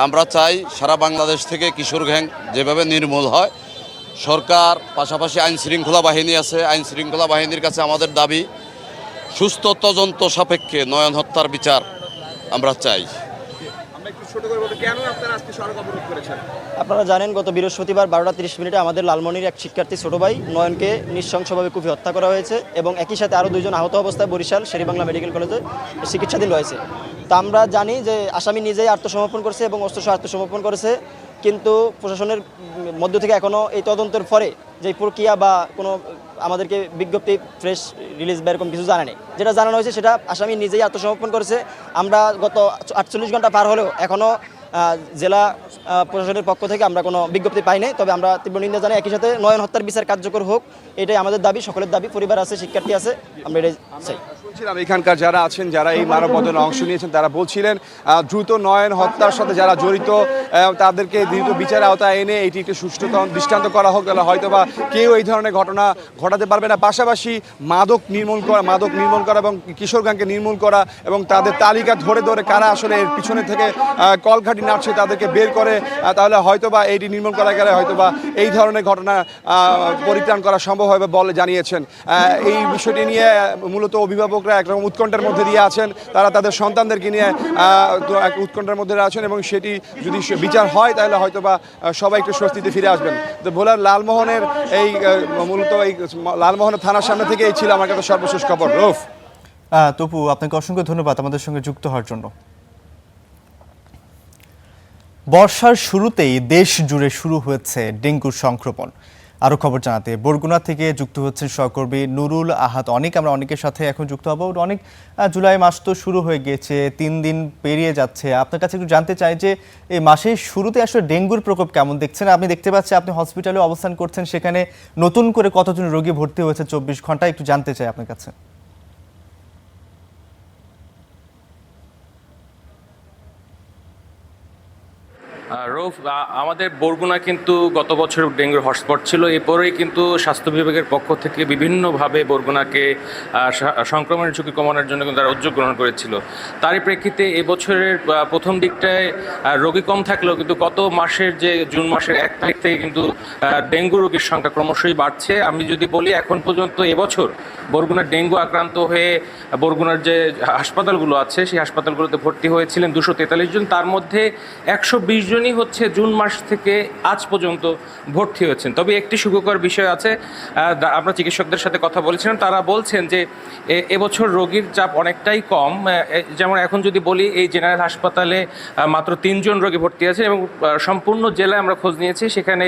আমরা চাই সারা বাংলাদেশ থেকে কিশোর গ্যাং যেভাবে নির্মূল হয়। সরকার পাশাপাশি আইন শৃঙ্খলা বাহিনী আছে, আইন শৃঙ্খলা বাহিনীর কাছে আমাদের দাবি সুস্থ তদন্ত সাপেক্ষে নয়ন হত্যার বিচার আমরা চাই। আপনারা জানেন গত বৃহস্পতিবার 12টা 30 মিনিটে আমাদের লালমনির এক শিক্ষার্থী ছোট ভাই নয়নকে নৃশংসভাবে কুপিয়ে হত্যা করা হয়েছে এবং একই সাথে আরও 2 জন আহত অবস্থায় বরিশাল শেরেবাংলা মেডিকেল কলেজে চিকিৎসাধীন রয়েছে। তো আমরা জানি যে আসামি নিজেই আত্মসমর্পণ করছে এবং অস্ত্রসহ আত্মসমর্পণ করেছে, কিন্তু প্রশাসনের মধ্য থেকে এখনও এই তদন্তের পরে যে প্রক্রিয়া বা কোনো আমাদেরকে বিজ্ঞপ্তি ফ্রেশ রিলিজ বা এরকম কিছু জানা নেই। যেটা জানানো হয়েছে সেটা আসামি নিজেই আত্মসমর্পণ করেছে। আমরা গত 48 ঘন্টা পার হলেও এখনও জেলা প্রশাসনের পক্ষ থেকে আমরা কোনো বিজ্ঞপ্তি পাই নাই। তবে আমরা তীব্র নিন্দা জানাই। একই সাথে নয়ন হত্যার বিচার কার্যকর হোক, এটাই আমাদের দাবি, সকলের দাবি। পরিবার আছে, শিক্ষার্থী আছে, আমরা এটাই চাই। বলছিলাম এখানকার যারা আছেন, যারা এই মানববন্ধনে অংশ নিয়েছেন, তারা বলছিলেন দ্রুত নয়ন হত্যার সাথে যারা জড়িত তাদেরকে দ্রুত বিচারের আওতায় এনে এটি একটি সুষ্ঠু দৃষ্টান্ত করা হোক, তাহলে হয়তো বা কেউ এই ধরনের ঘটনা ঘটাতে পারবে না। পাশাপাশি মাদক নির্মূল করা এবং কিশোর গ্যাংকে নির্মূল করা এবং তাদের তালিকা ধরে ধরে কারা আসলে এর পিছনে থেকে কলঘাটি নাড়ছে তাদেরকে বের করে, তাহলে হয়তো বা এটি নির্মূল করা গেলে হয়তো বা এই ধরনের ঘটনা পরিত্রাণ করা সম্ভব হবে বলে জানিয়েছেন। এই বিষয়টি নিয়ে মূলত অভিভাবকরা একরকম উৎকণ্ঠার মধ্যে দিয়ে আছেন, তারা তাদের সন্তানদেরকে নিয়ে উৎকণ্ঠার মধ্যে আছেন এবং সেটি যদি বিচার হয় তাহলে হয়তো বা সবাই একটু স্বস্তিতে ফিরে আসবেন। তো ভোলার লালমোহনের এই মূলত এই লালমোহনের থানার সামনে থেকে এই ছিল আমার কাছে সর্বশেষ খবর। রৌফ, তপু, আপনাকে অসংখ্য ধন্যবাদ আমাদের সঙ্গে যুক্ত হওয়ার জন্য। বর্ষার শুরুতেই দেশ জুড়ে শুরু হয়েছে ডেঙ্গুর সংক্রমণ। আরও খবর জানাতে বরগুনা থেকে যুক্ত হচ্ছেন সহকর্মী নুরুল আহাদ অনেক। আমরা অনেকের সাথে এখন যুক্ত হব। অনেক, জুলাই মাস তো শুরু হয়ে গিয়েছে, 3 দিন পেরিয়ে যাচ্ছে। আপনার কাছে একটু জানতে চাই যে এই মাসের শুরুতে আসলে ডেঙ্গুর প্রকোপ কেমন দেখছেন? আপনি দেখতে পাচ্ছি আপনি হসপিটালে অবস্থান করছেন, সেখানে নতুন করে কতজন রোগী ভর্তি হয়েছে 24 ঘন্টায়, একটু জানতে চাই আপনার কাছে। রৌফ, আমাদের বরগুনা কিন্তু গত বছর ডেঙ্গুর হটস্পট ছিল। এরপরেই কিন্তু স্বাস্থ্য বিভাগের পক্ষ থেকে বিভিন্নভাবে বরগুনাকে সংক্রমণের ঝুঁকি কমানোর জন্য কিন্তু তারা উদ্যোগ গ্রহণ করেছিল। তারই প্রেক্ষিতে এবছরের প্রথম দিকটায় রোগী কম থাকলেও কিন্তু গত মাসের যে জুন মাসের 1 তারিখ থেকে কিন্তু ডেঙ্গু রোগীর সংখ্যা ক্রমশই বাড়ছে। আমি যদি বলি এখন পর্যন্ত এবছর বরগুনার ডেঙ্গু আক্রান্ত হয়ে বরগুনার যে হাসপাতালগুলো আছে সেই হাসপাতালগুলোতে ভর্তি হয়েছিলেন 243 জন, তার মধ্যে 120 জনই হচ্ছে জুন মাস থেকে আজ পর্যন্ত ভর্তি হয়েছেন। তবে একটি সুখকর বিষয় আছে, আমরা চিকিৎসকদের সাথে কথা বলেছিলাম, তারা বলছেন যে এবছর রোগীর চাপ অনেকটাই কম। যেমন এখন যদি বলি এই জেনারেল হাসপাতালে মাত্র 3 জন রোগী ভর্তি আছে এবং সম্পূর্ণ জেলায় আমরা খোঁজ নিয়েছি, সেখানে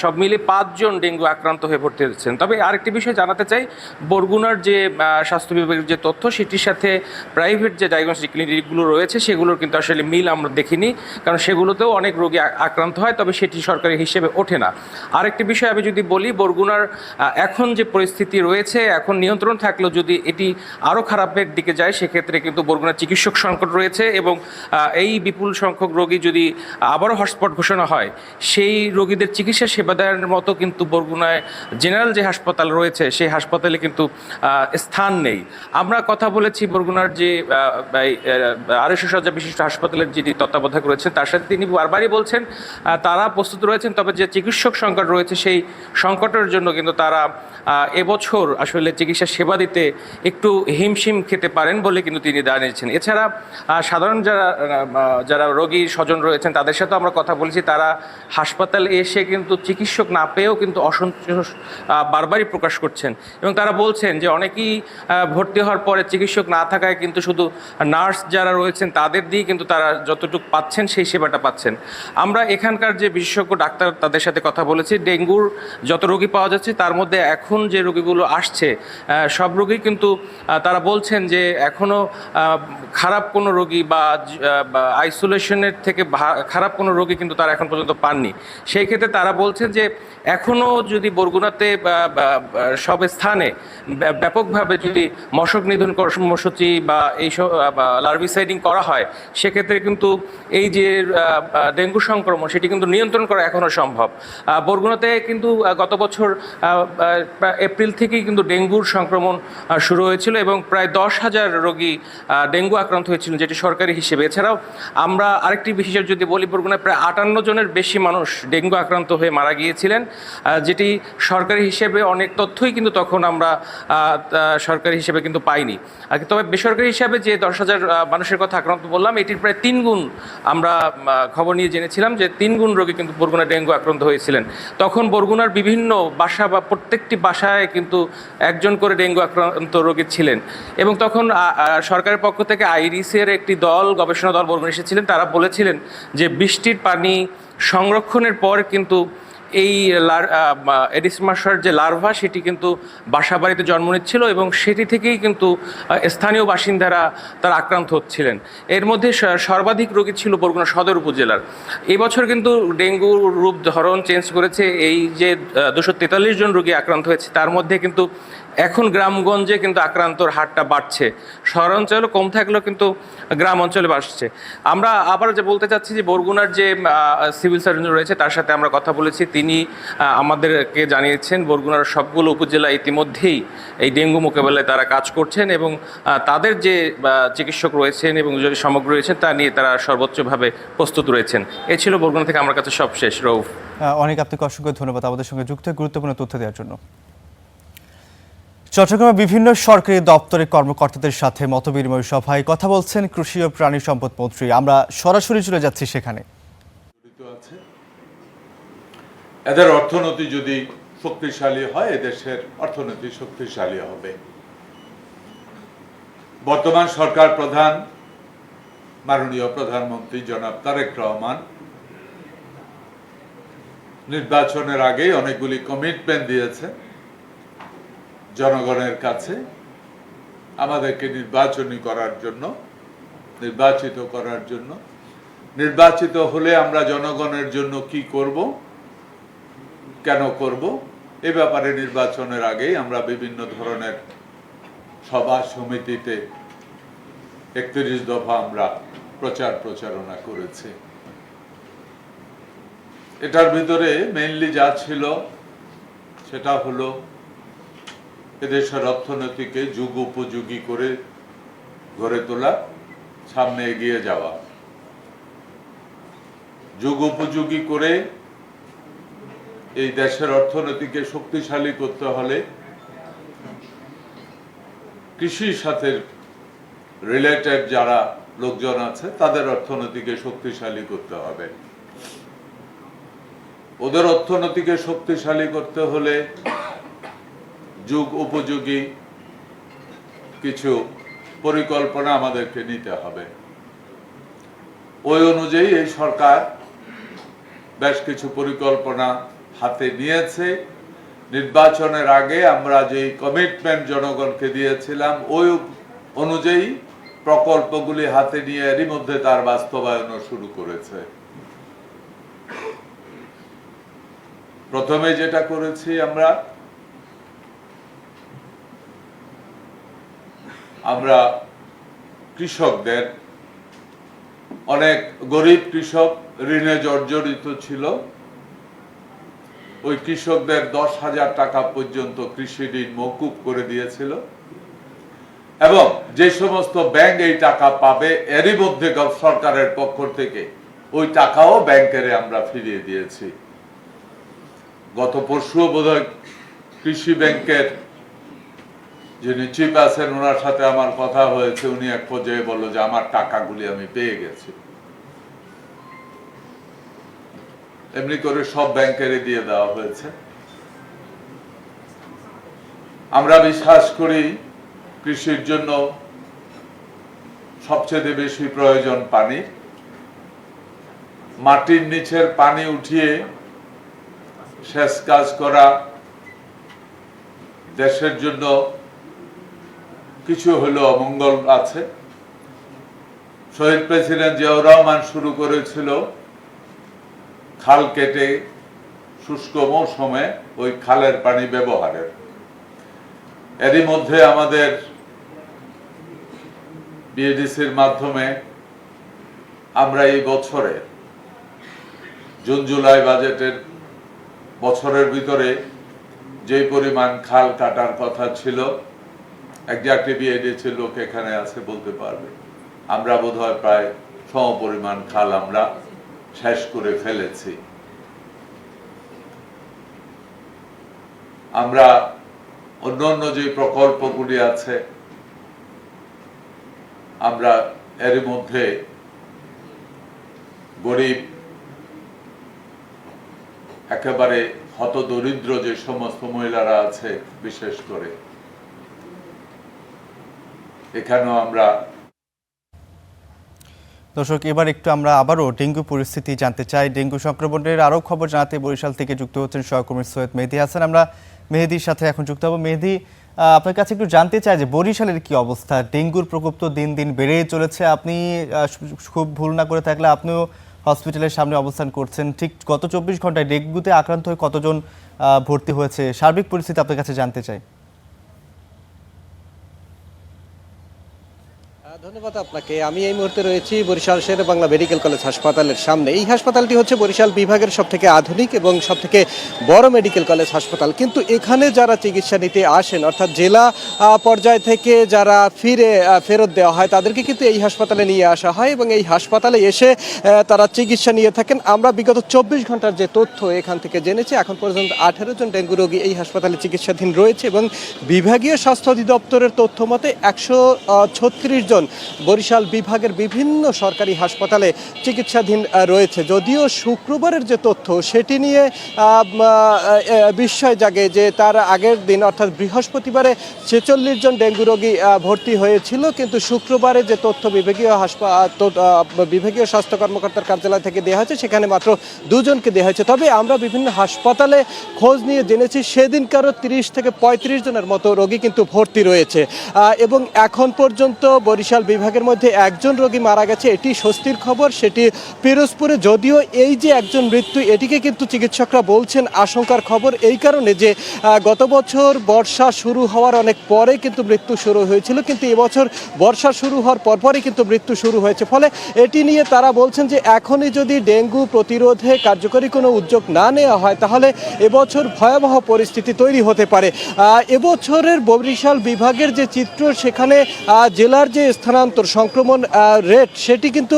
সব মিলে 5 জন ডেঙ্গু আক্রান্ত হয়ে ভর্তি হয়েছেন। তবে আরেকটি বিষয় জানাতে চাই, বরগুনার যে স্বাস্থ্য বিভাগের যে তথ্য সেটির সাথে প্রাইভেট যে ডায়াগনস্টিক ক্লিনিকগুলো রয়েছে সেগুলোর কিন্তু আসলে মিল আমরা দেখিনি, কারণ সেগুলোতেও অনেক রোগী আক্রান্ত হয়, তবে সেটি সরকারি হিসেবে ওঠে না। আরেকটি বিষয় আমি যদি বলি, বরগুনার এখন যে পরিস্থিতি রয়েছে, এখন নিয়ন্ত্রণ থাকলেও যদি এটি আরও খারাপের দিকে যায় সেক্ষেত্রে কিন্তু বরগুনার চিকিৎসক সংকট রয়েছে এবং এই বিপুল সংখ্যক রোগী যদি আবারও হটস্পট ঘোষণা হয়, সেই রোগীদের চিকিৎসা সেবা দেওয়ার মতো কিন্তু বরগুনায় জেনারেল যে হাসপাতাল রয়েছে সেই হাসপাতালে কিন্তু স্থান নেই। আমরা কথা বলেছি বরগুনার যে 250 শয্যা বিশিষ্ট হাসপাতালের যিনি তত্ত্বাবধায়ক রয়েছেন তার সাথে, তিনি বারবারই বলছেন তারা প্রস্তুত রয়েছেন, তবে যে চিকিৎসক সংকট রয়েছে সেই সংকটের জন্য কিন্তু তারা এবছর আসলে চিকিৎসা সেবা দিতে একটু হিমশিম খেতে পারেন বলে কিন্তু তিনি জানিয়েছেন। এছাড়া সাধারণ যারা রোগী স্বজন রয়েছেন তাদের সাথে আমরা কথা বলেছি, তারা হাসপাতালে এসে কিন্তু চিকিৎসক না পেয়েও কিন্তু অসন্তোষ বারবারই প্রকাশ করছেন এবং তারা বলছেন যে অনেকেই ভর্তি হওয়ার পরে চিকিৎসক না থাকায় কিন্তু শুধু নার্স যারা রয়েছেন তাদের দিয়ে কিন্তু তারা যতটুকু পাচ্ছেন সেই সেবাটা পাচ্ছেন। আমরা এখানকার যে বিশেষজ্ঞ ডাক্তার তাদের সাথে কথা বলেছি, ডেঙ্গুর যত রোগী পাওয়া যাচ্ছে তার মধ্যে এখন যে রোগীগুলো আসছে সব রোগী কিন্তু তারা বলছেন যে এখনও খারাপ কোনো রোগী বা আইসোলেশনের থেকে খারাপ কোনো রোগী কিন্তু তারা এখন পর্যন্ত পাননি। সেই ক্ষেত্রে তারা বলছেন যে এখনও যদি বরগুনাতে সব স্থানে ব্যাপকভাবে যদি মশক নিধন কর্মসূচি বা এইসব লার্ভিসাইডিং করা হয় সেক্ষেত্রে কিন্তু এই যে ডেঙ্গু সংক্রমণ সেটি কিন্তু নিয়ন্ত্রণ করা এখনও সম্ভব। বরগুনাতে কিন্তু গত বছর এপ্রিল থেকেই কিন্তু ডেঙ্গুর সংক্রমণ শুরু হয়েছিল এবং প্রায় 10,000 রোগী ডেঙ্গু আক্রান্ত হয়েছিল, যেটি সরকারি হিসেবে। এছাড়াও আমরা আরেকটি বিশেষ যদি বলি, বরগুনায় প্রায় 58 জনের বেশি মানুষ ডেঙ্গু আক্রান্ত হয়ে মারা গিয়েছিলেন, যেটি সরকারি হিসেবে অনেক তথ্যই কিন্তু তখন আমরা সরকারি হিসেবে কিন্তু পাইনি। তবে বেসরকারি হিসাবে যে 10,000 মানুষের কথা আক্রান্ত বললাম, এটির প্রায় 3 গুণ আমরা খবর নিয়ে জেনেছিলাম যে 3 গুণ রোগী কিন্তু বরগুনা ডেঙ্গু আক্রান্ত হয়েছিলেন। তখন বরগুনার বিভিন্ন বাসা বা প্রত্যেকটি বাসায় কিন্তু একজন করে ডেঙ্গু আক্রান্ত রোগী ছিলেন এবং তখন সরকারের পক্ষ থেকে আইরিসের একটি গবেষণা দল বরগুনা এসেছিলেন। তারা বলেছিলেন যে বৃষ্টির পানি সংরক্ষণের পর কিন্তু এই এডিস মশার যে লার্ভা সেটি কিন্তু বাসা বাড়িতে জন্ম নিচ্ছিল এবং সেটি থেকেই কিন্তু স্থানীয় বাসিন্দারা তারা আক্রান্ত হচ্ছিলেন। এর মধ্যে সর্বাধিক রোগী ছিল বরগুনা সদর উপজেলার। এবছর কিন্তু ডেঙ্গুর রূপ ধরন চেঞ্জ করেছে। এই যে 243 জন রোগী আক্রান্ত হয়েছে তার মধ্যে কিন্তু এখন গ্রামগঞ্জে কিন্তু আক্রান্তর হারটা বাড়ছে। শহরাঞ্চলে কম থাকলেও কিন্তু গ্রাম অঞ্চলে বাড়ছে। আমরা আবার যে বলতে চাচ্ছি যে বরগুনার যে সিভিল সার্জন রয়েছে তার সাথে আমরা কথা বলেছি। তিনি আমাদেরকে জানিয়েছেন বরগুনার সবগুলো উপজেলা ইতিমধ্যেই এই ডেঙ্গু মোকাবেলায় তারা কাজ করছেন এবং তাদের যে চিকিৎসক রয়েছেন এবং যে সামগ্রী রয়েছেন তা নিয়ে তারা সর্বোচ্চভাবে প্রস্তুত রয়েছেন। এ ছিল বরগুনা থেকে আমার কাছে সবশেষ। রৌফ, অনেক আপনাকে অসংখ্য ধন্যবাদ আমাদের সঙ্গে যুক্ত হয়ে গুরুত্বপূর্ণ তথ্য দেওয়ার জন্য। চট্টগ্রামে বিভিন্ন সরকারি দপ্তরের কর্মকর্তাদের সাথে মতবিনিময় সভায় কথা বলছেন কৃষি ও প্রাণী সম্পদ মন্ত্রী। আমরা সরাসরি চলে যাচ্ছি সেখানে। এদের অর্থনীতি যদি শক্তিশালী হয় এদেশের অর্থনীতি শক্তিশালী হবে। বর্তমান সরকার প্রধান মাননীয় প্রধানমন্ত্রী জনাব তারেক রহমান নির্বাচনের আগে অনেকগুলি কমিটমেন্ট দিয়েছে জনগণের কাছে আমাদেরকে নির্বাচিত করার জন্য। নির্বাচিত হলে আমরা জনগণের জন্য কি করব, কেন করব, এ ব্যাপারে নির্বাচনের আগেই আমরা বিভিন্ন ধরনের সভা সমিতিতে 31 দফা আমরা প্রচারণা করেছি। এটার ভিতরে মেইনলি যা ছিল সেটা হলো এদেশের অর্থনীতিকে যুগ উপযোগী করে গড়ে তোলা, সামনে এগিয়ে যাওয়া। যুগ উপযোগী করে এই দেশের অর্থনীতিকে শক্তিশালী করতে হলে কৃষির সাথে রিলেটেড যারা লোকজন আছে তাদের অর্থনীতিকে শক্তিশালী করতে হবে। ওদের অর্থনীতিকে শক্তিশালী করতে হলে যুগ উপযোগী কিছু পরিকল্পনা আমাদেরকে নিতে হবে। ওই অনুযায়ী এই সরকার বেশ কিছু পরিকল্পনা হাতে নিয়েছে। নির্বাচনের আগে আমরা যে কমিটমেন্ট জনগণকে দিয়েছিলাম ওই অনুযায়ী প্রকল্পগুলি হাতে নিয়ে এরই মধ্যে তার বাস্তবায়নও শুরু করেছে। প্রথমে যেটা করেছি আমরা কৃষকদের, অনেক গরিব কৃষক ঋণে জর্জরিত ছিল, ওই কৃষকদের 10,000 টাকা পর্যন্ত কৃষি ঋণ মওকুফ করে দিয়েছিল এবং যে সমস্ত ব্যাংক এই টাকা পাবে এরই মধ্যে সরকারের পক্ষ থেকে ওই টাকাও ব্যাংকের আমরা ফিরিয়ে দিয়েছি। গত পরশুও বোধহয় কৃষি ব্যাংকের যিনি চিফ আছেন ওনার সাথে আমার কথা হয়েছে, উনি এক পর্যায়ে বলল যে আমার টাকাগুলি আমি পেয়ে গেছি। এমনি করে সব ব্যাংকের দিয়ে দেওয়া হয়েছে। আমরা বিশ্বাস করি কৃষির জন্য সবচেয়ে বেশি প্রয়োজন পানি। মাটির নিচের পানি উঠিয়ে সেচ কাজ করা দেশের জন্য কিছু হলো অমঙ্গল আছে। শহীদ প্রেসিডেন্ট জিয়াউর রহমান শুরু করেছিল খাল কেটে শুষ্ক মৌসুমে ওই খালের পানি ব্যবহারের। এরই মধ্যে আমাদের বিএডিসির মাধ্যমে আমরা এই বছরে জুন জুলাই বাজেটের বছরের ভিতরে যে পরিমাণ খাল কাটার কথা ছিল, একজাক্টলি বিএডিসির লোক এখানে আছে বলতে পারবে, আমরা বোধহয় প্রায় সমপরিমাণ খাল আমরা শেষ করে ফেলেছি। আমরা অন্যান্য যে প্রকল্পগুলি আছে আমরা এর মধ্যে গরিব একেবারে হতদরিদ্র যে সমস্ত মহিলারা আছে বিশেষ করে এখানেও আমরা দর্শক, এবার একটু আমরা আবারও ডেঙ্গু পরিস্থিতি জানতে চাই। ডেঙ্গু সংক্রমণের আরও খবর জানাতে বরিশাল থেকে যুক্ত হচ্ছেন সহকর্মী সৈয়দ মেহেদী হাসান। আমরা মেহেদীর সাথে এখন যুক্ত হব। মেহেদী, আপনার কাছে একটু জানতে চাই যে বরিশালের কি অবস্থা? ডেঙ্গুর প্রকোপ তো দিন দিন বেড়েই চলেছে। আপনি খুব ভুল না করে থাকলে আপনিও হসপিটালের সামনে অবস্থান করছেন। ঠিক গত 24 ঘন্টায় ডেঙ্গুতে আক্রান্ত হয়ে কতজন ভর্তি হয়েছে, সার্বিক পরিস্থিতি আপনার কাছে জানতে চাই। ধন্যবাদ আপনাকে। আমি এই মুহূর্তে রয়েছি বরিশাল শেরে বাংলা মেডিকেল কলেজ হাসপাতালের সামনে। এই হাসপাতালটি হচ্ছে বরিশাল বিভাগের সবথেকে আধুনিক এবং সবথেকে বড় মেডিকেল কলেজ হাসপাতাল। কিন্তু এখানে যারা চিকিৎসা নিতে আসেন, অর্থাৎ জেলা পর্যায় থেকে যারা ফেরত দেওয়া হয়, তাদেরকে কিন্তু এই হাসপাতালে নিয়ে আসা হয় এবং এই হাসপাতালে এসে তারা চিকিৎসা নিয়ে থাকেন। আমরা বিগত 24 ঘন্টার যে তথ্য এখান থেকে জেনেছি, এখন পর্যন্ত 18 জন ডেঙ্গু রোগী এই হাসপাতালে চিকিৎসাধীন রয়েছে এবং বিভাগীয় স্বাস্থ্য অধিদপ্তরের তথ্য মতে 136 জন বরিশাল বিভাগের বিভিন্ন সরকারি হাসপাতালে চিকিৎসাধীন রয়েছে। যদিও শুক্রবারের যে তথ্য সেটি নিয়ে বিস্ময় জাগে যে তার আগের দিন অর্থাৎ বৃহস্পতিবারে 46 জন ডেঙ্গু রোগী ভর্তি হয়েছিল, কিন্তু শুক্রবারে যে তথ্য বিভাগীয় স্বাস্থ্য কর্মকর্তার কার্যালয় থেকে দেওয়া হয়েছে সেখানে মাত্র 2 জনকে দেওয়া হয়েছে। তবে আমরা বিভিন্ন হাসপাতালে খোঁজ নিয়ে জেনেছি সেদিনকারও 30 থেকে 35 জনের মতো রোগী কিন্তু ভর্তি রয়েছে এবং এখন পর্যন্ত বরিশাল বিভাগের মধ্যে একজন রোগী মারা গেছে, এটি স্বস্তির খবর। সেটি পিরোজপুরে। যদিও এই যে একজন মৃত্যু, এটিকে কিন্তু চিকিৎসকরা বলছেন আশঙ্কার খবর, এই কারণে যে গত বছর বর্ষা শুরু হওয়ার অনেক পরে কিন্তু মৃত্যু শুরু হয়েছিল, কিন্তু এবছর বর্ষা শুরু হওয়ার পরপরই কিন্তু মৃত্যু শুরু হয়েছে। ফলে এটি নিয়ে তারা বলছেন যে এখনই যদি ডেঙ্গু প্রতিরোধে কার্যকরী কোনো উদ্যোগ না নেওয়া হয় তাহলে এবছর ভয়াবহ পরিস্থিতি তৈরি হতে পারে। এবছরের বরিশাল বিভাগের যে চিত্র, সেখানে জেলার যে স্থানান্তর সংক্রমণ রেট সেটি কিন্তু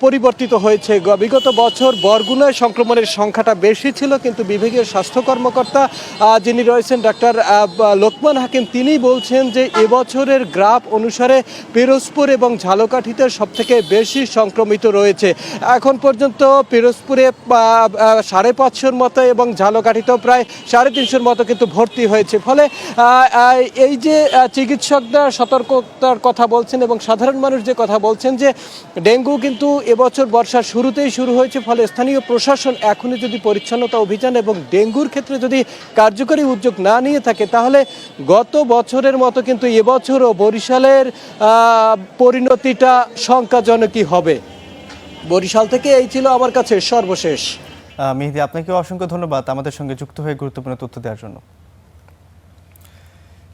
পরিবর্তিত হয়েছে। বিগত বছর বরগুনায় সংক্রমণের সংখ্যাটা বেশি ছিল, কিন্তু বিভাগীয় স্বাস্থ্য কর্মকর্তা যিনি রয়েছেন ডাক্তার লোকমান হাকিম, তিনি বলছেন যে এবছরের গ্রাফ অনুসারে পিরোজপুর এবং ঝালকাঠিতে সবথেকে বেশি সংক্রমিত রয়েছে। এখন পর্যন্ত পিরোজপুরে 550 মতো এবং ঝালকাঠিতেও প্রায় 350 মতো কিন্তু ভর্তি হয়েছে। ফলে এই যে চিকিৎসকরা সতর্কতার কথা বলছেন এবং সাধারণ মানুষ যে কথা বলছেন যে ডেঙ্গু কিন্তু এবছর বর্ষার শুরুতেই শুরু হয়েছে, ফলে স্থানীয় প্রশাসন এখনই যদি পরিচ্ছন্নতা অভিযান এবং ডেঙ্গুর ক্ষেত্রে যদি কার্যকরী উদ্যোগ না নিয়ে থাকে তাহলে গত বছরের মতো কিন্তু এবছরও বরিশালের পরিণতিটা শঙ্কাজনকই হবে। বরিশাল থেকে এই ছিল আমার কাছে সর্বশেষ। মেহেদী, আপনাকে অসংখ্য ধন্যবাদ আমাদের সঙ্গে যুক্ত হয়ে গুরুত্বপূর্ণ তথ্য দেওয়ার জন্য।